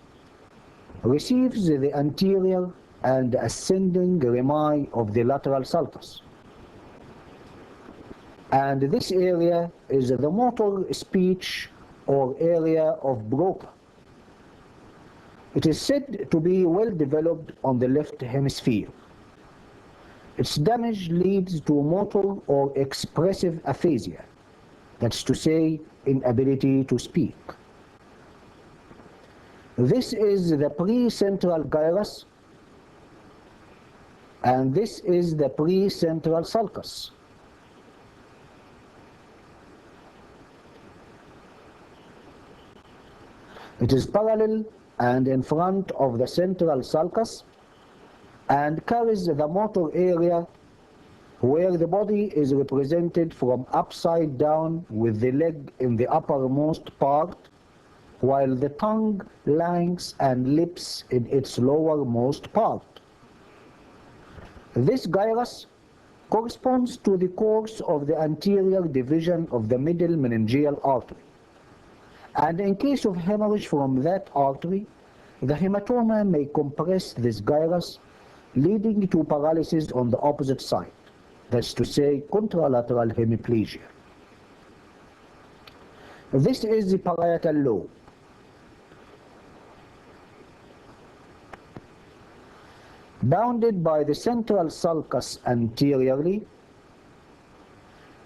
receives the anterior and ascending rami of the lateral sulcus, and this area is the motor speech or area of Broca. It is said to be well developed on the left hemisphere. Its damage leads to motor or expressive aphasia, that's to say, inability to speak. This is the precentral gyrus, and this is the precentral sulcus. It is parallel and in front of the central sulcus and carries the motor area where the body is represented from upside down with the leg in the uppermost part, while the tongue, larynx, and lips in its lowermost part. This gyrus corresponds to the course of the anterior division of the middle meningeal artery. And in case of hemorrhage from that artery, the hematoma may compress this gyrus, leading to paralysis on the opposite side, that's to say, contralateral hemiplegia. This is the parietal lobe. Bounded by the central sulcus anteriorly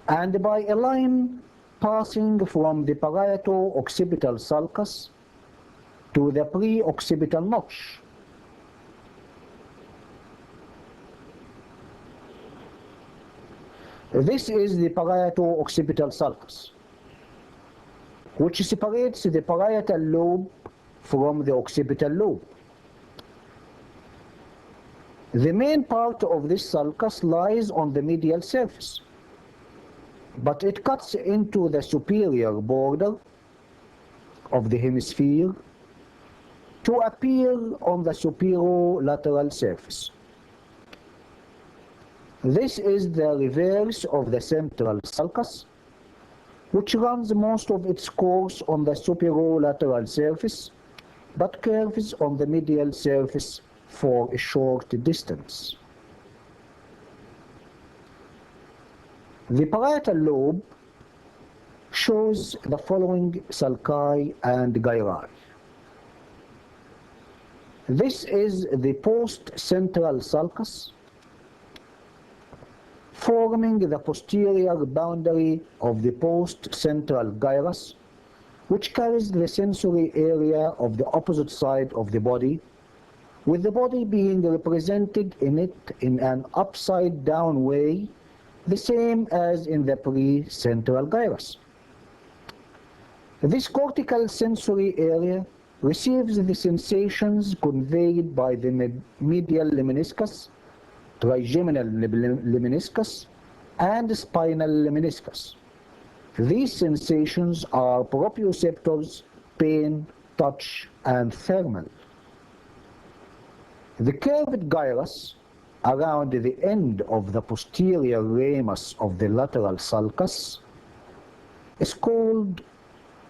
and by a line passing from the parieto-occipital sulcus to the pre-occipital notch. This is the parieto-occipital sulcus, which separates the parietal lobe from the occipital lobe. The main part of this sulcus lies on the medial surface, but it cuts into the superior border of the hemisphere to appear on the superolateral surface. This is the reverse of the central sulcus, which runs most of its course on the superolateral surface, but curves on the medial surface for a short distance. The parietal lobe shows the following sulci and gyri. This is the post-central sulcus, forming the posterior boundary of the post-central gyrus, which carries the sensory area of the opposite side of the body, with the body being represented in it in an upside-down way, the same as in the pre-central gyrus. This cortical sensory area receives the sensations conveyed by the medial lemniscus, trigeminal lemniscus, and spinal lemniscus. These sensations are proprioceptors, pain, touch, and thermal. The curved gyrus around the end of the posterior ramus of the lateral sulcus is called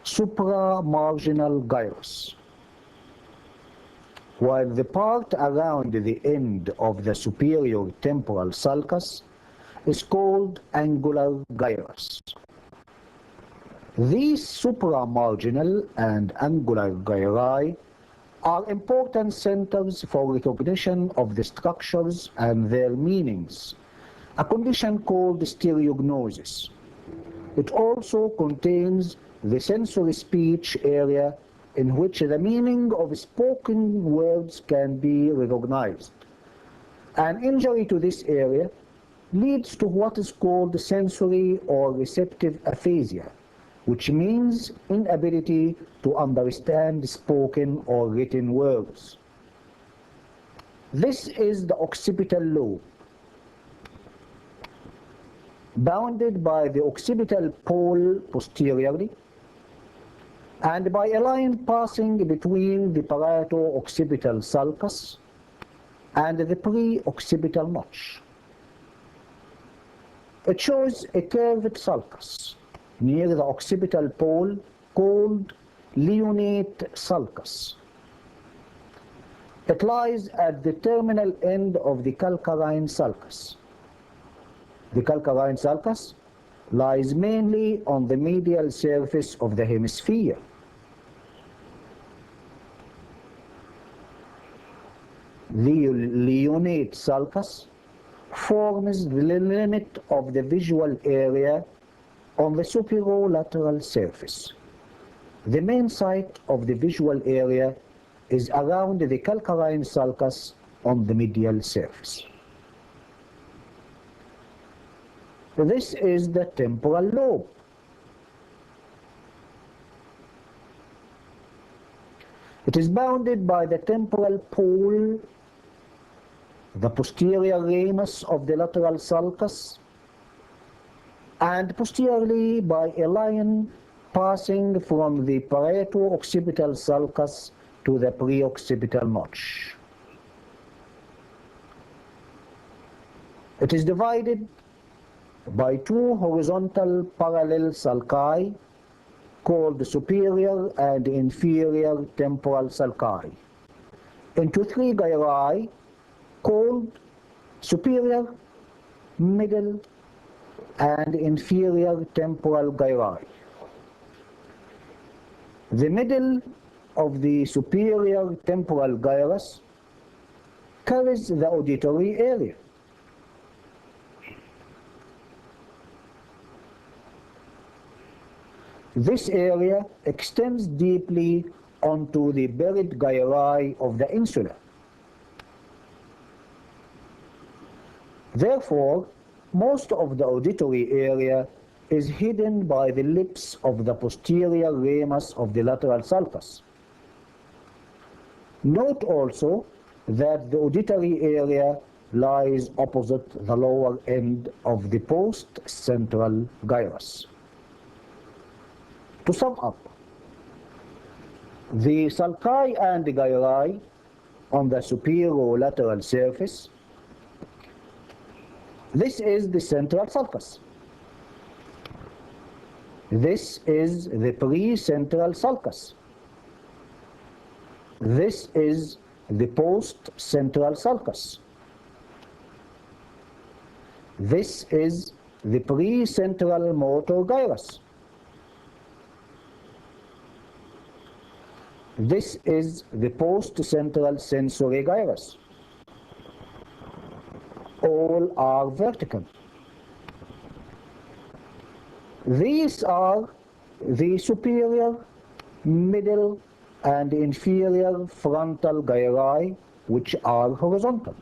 supramarginal gyrus, while the part around the end of the superior temporal sulcus is called angular gyrus. These supramarginal and angular gyri are important centers for recognition of the structures and their meanings, a condition called stereognosis. It also contains the sensory speech area in which the meaning of spoken words can be recognized. An injury to this area leads to what is called sensory or receptive aphasia, which means inability to understand spoken or written words. This is the occipital lobe, bounded by the occipital pole posteriorly and by a line passing between the parieto-occipital sulcus and the pre-occipital notch. It shows a curved sulcus near the occipital pole called leonate sulcus. It lies at the terminal end of the calcarine sulcus. The calcarine sulcus lies mainly on the medial surface of the hemisphere. The leonate sulcus forms the limit of the visual area on the superolateral surface. The main site of the visual area is around the calcarine sulcus on the medial surface. This is the temporal lobe. It is bounded by the temporal pole, the posterior ramus of the lateral sulcus, and posteriorly by a line passing from the parieto-occipital sulcus to the pre-occipital notch. It is divided by two horizontal parallel sulci called superior and inferior temporal sulci into three gyri called superior, middle, and inferior temporal gyri. The middle of the superior temporal gyrus carries the auditory area. This area extends deeply onto the buried gyri of the insula. Therefore, most of the auditory area is hidden by the lips of the posterior ramus of the lateral sulcus. Note also that the auditory area lies opposite the lower end of the post-central gyrus. To sum up, the sulci and the gyri on the superolateral surface, this is the central sulcus. This is the pre-central sulcus. This is the post-central sulcus. This is the pre-central motor gyrus. This is the post-central sensory gyrus. All are vertical. These are the superior, middle, and inferior frontal gyri, which are horizontal.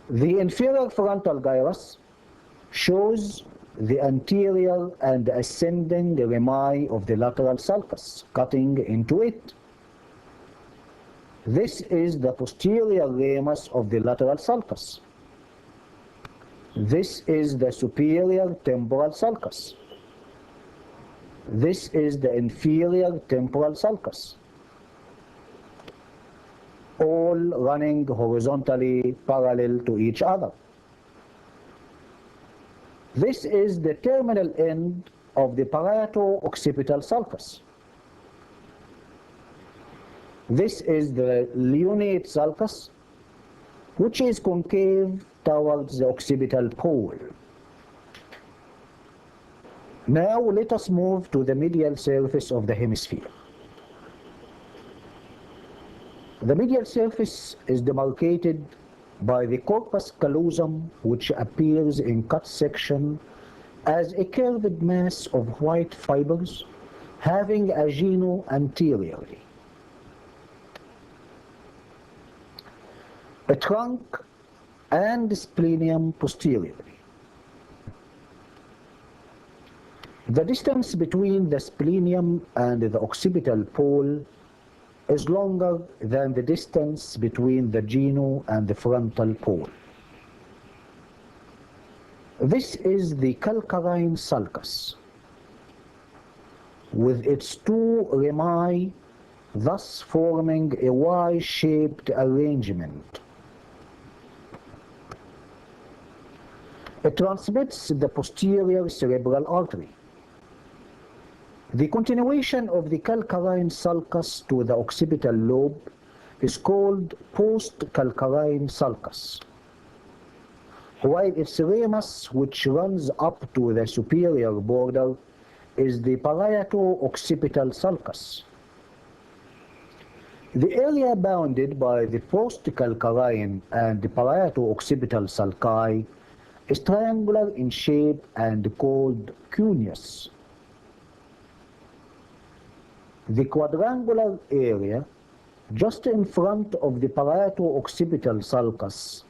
The inferior frontal gyrus shows the anterior and ascending rami of the lateral sulcus, cutting into it. This is the posterior ramus of the lateral sulcus. This is the superior temporal sulcus. This is the inferior temporal sulcus, all running horizontally parallel to each other. This is the terminal end of the parieto-occipital sulcus. This is the leonate sulcus, which is concave towards the occipital pole. Now let us move to the medial surface of the hemisphere. The medial surface is demarcated by the corpus callosum, which appears in cut section as a curved mass of white fibers having a genu anteriorly, a trunk, and splenium posteriorly. The distance between the splenium and the occipital pole is longer than the distance between the genu and the frontal pole. This is the calcarine sulcus, with its two rami thus forming a Y-shaped arrangement. It transmits the posterior cerebral artery. The continuation of the calcarine sulcus to the occipital lobe is called post-calcarine sulcus, while its ramus, which runs up to the superior border, is the parieto-occipital sulcus. The area bounded by the post-calcarine and the parieto-occipital sulci is triangular in shape and called cuneus. The quadrangular area just in front of the parieto-occipital sulcus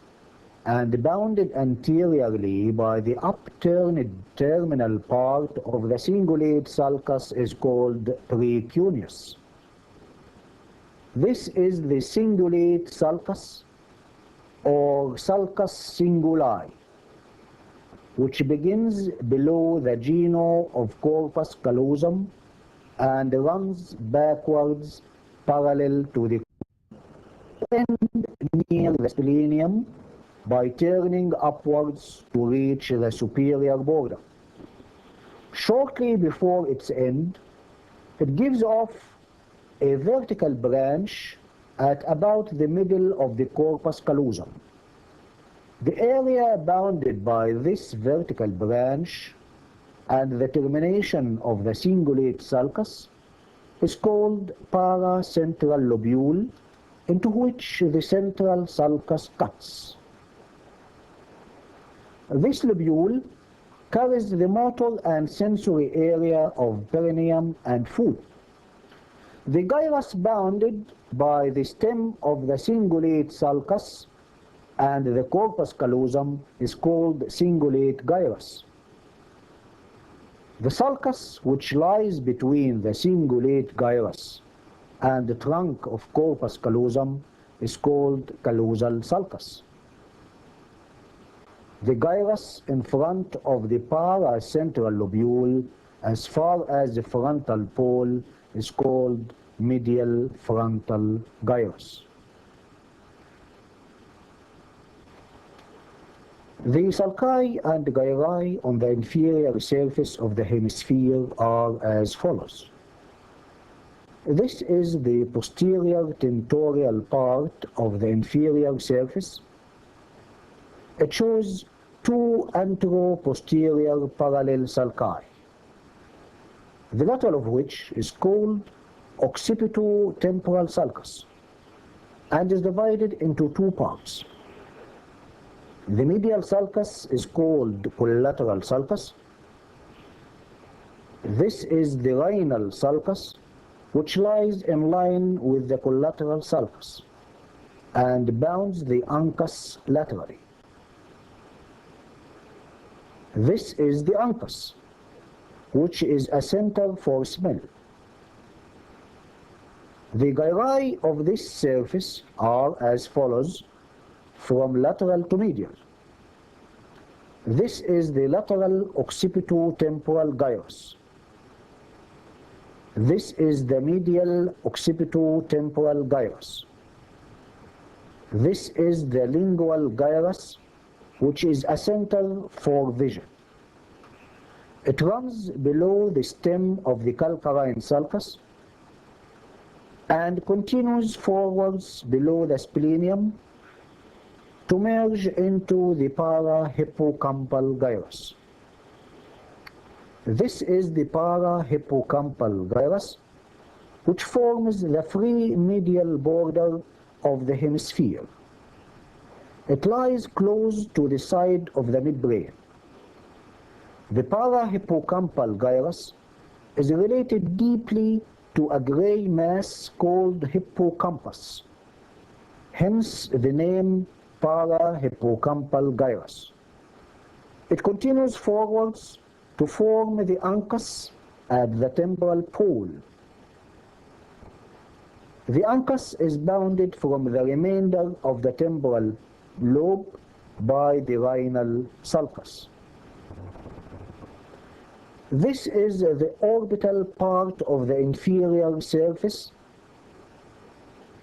and bounded anteriorly by the upturned terminal part of the cingulate sulcus is called precuneus. This is the cingulate sulcus or sulcus cinguli, which begins below the geno of corpus callosum and runs backwards parallel to the end near the splenium by turning upwards to reach the superior border. Shortly before its end, it gives off a vertical branch at about the middle of the corpus callosum. The area bounded by this vertical branch and the termination of the cingulate sulcus is called paracentral lobule, into which the central sulcus cuts. This lobule carries the motor and sensory area of perineum and food. The gyrus bounded by the stem of the cingulate sulcus and the corpus callosum is called cingulate gyrus. The sulcus, which lies between the cingulate gyrus and the trunk of corpus callosum, is called callosal sulcus. The gyrus in front of the paracentral lobule as far as the frontal pole is called medial frontal gyrus. The sulci and gyri on the inferior surface of the hemisphere are as follows. This is the posterior tentorial part of the inferior surface. It shows two antero-posterior parallel sulci, the latter of which is called occipito-temporal sulcus and is divided into two parts. The medial sulcus is called collateral sulcus. This is the rhinal sulcus, which lies in line with the collateral sulcus and bounds the uncus laterally. This is the uncus, which is a center for smell. The gyri of this surface are as follows from lateral to medial. This is the lateral occipito-temporal gyrus. This is the medial occipito-temporal gyrus. This is the lingual gyrus, which is a center for vision. It runs below the stem of the calcarine sulcus and continues forwards below the splenium to merge into the parahippocampal gyrus. This is the parahippocampal gyrus, which forms the free medial border of the hemisphere. It lies close to the side of the midbrain. The parahippocampal gyrus is related deeply to a gray mass called hippocampus, hence the name parahippocampal gyrus. It continues forwards to form the uncus at the temporal pole. The uncus is bounded from the remainder of the temporal lobe by the rhinal sulcus. This is the orbital part of the inferior surface.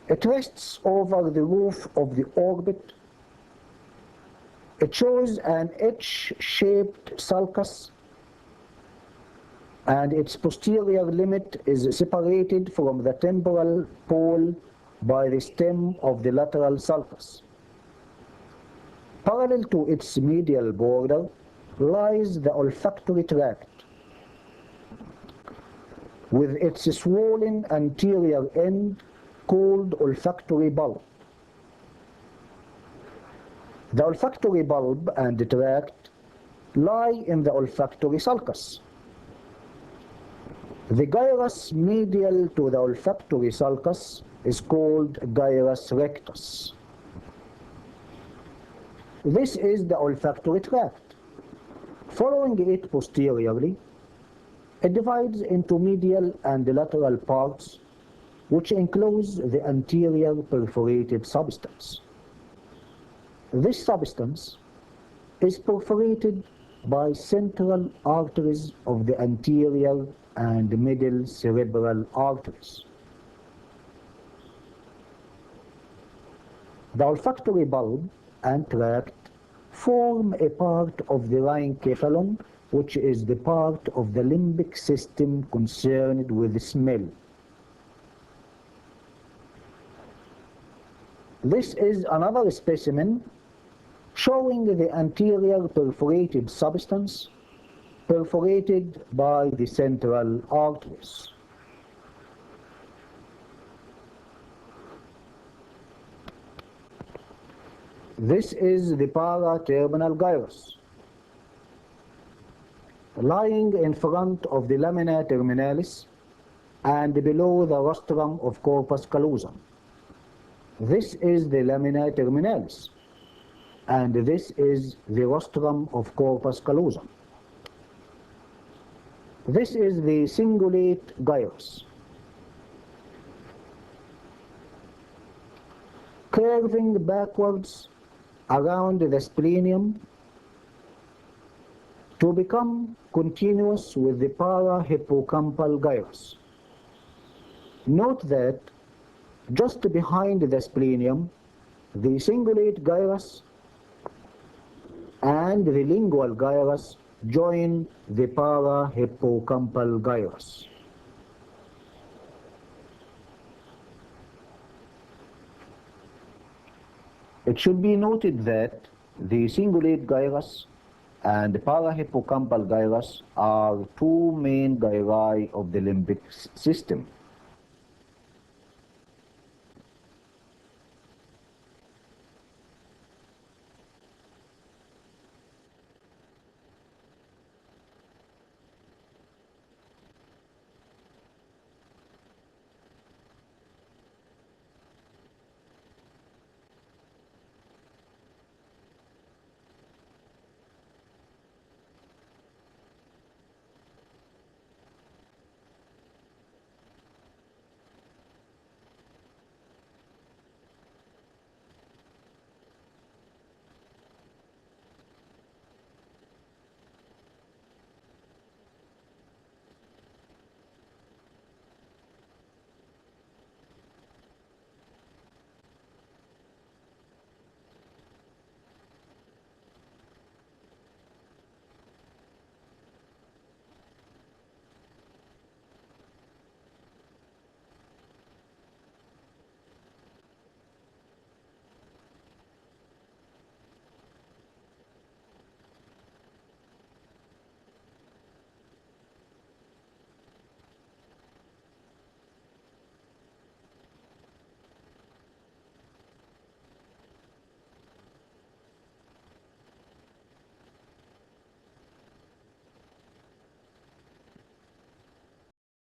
It rests over the roof of the orbit. It shows an H-shaped sulcus, and its posterior limit is separated from the temporal pole by the stem of the lateral sulcus. Parallel to its medial border lies the olfactory tract, with its swollen anterior end called olfactory bulb. The olfactory bulb and the tract lie in the olfactory sulcus. The gyrus medial to the olfactory sulcus is called gyrus rectus. This is the olfactory tract. Following it posteriorly, it divides into medial and lateral parts, which enclose the anterior perforated substance. This substance is perforated by central arteries of the anterior and middle cerebral arteries. The olfactory bulb and tract form a part of the rhyncephalon, which is the part of the limbic system concerned with smell. This is another specimen showing the anterior perforated substance perforated by the central arteries. This is the para-terminal gyrus, lying in front of the lamina terminalis and below the rostrum of corpus callosum. This is the lamina terminalis, and this is the rostrum of corpus callosum. This is the cingulate gyrus, curving backwards around the splenium to become continuous with the parahippocampal gyrus. Note that just behind the splenium, the cingulate gyrus and the lingual gyrus join the parahippocampal gyrus. It should be noted that the cingulate gyrus and the parahippocampal gyrus are two main gyri of the limbic system.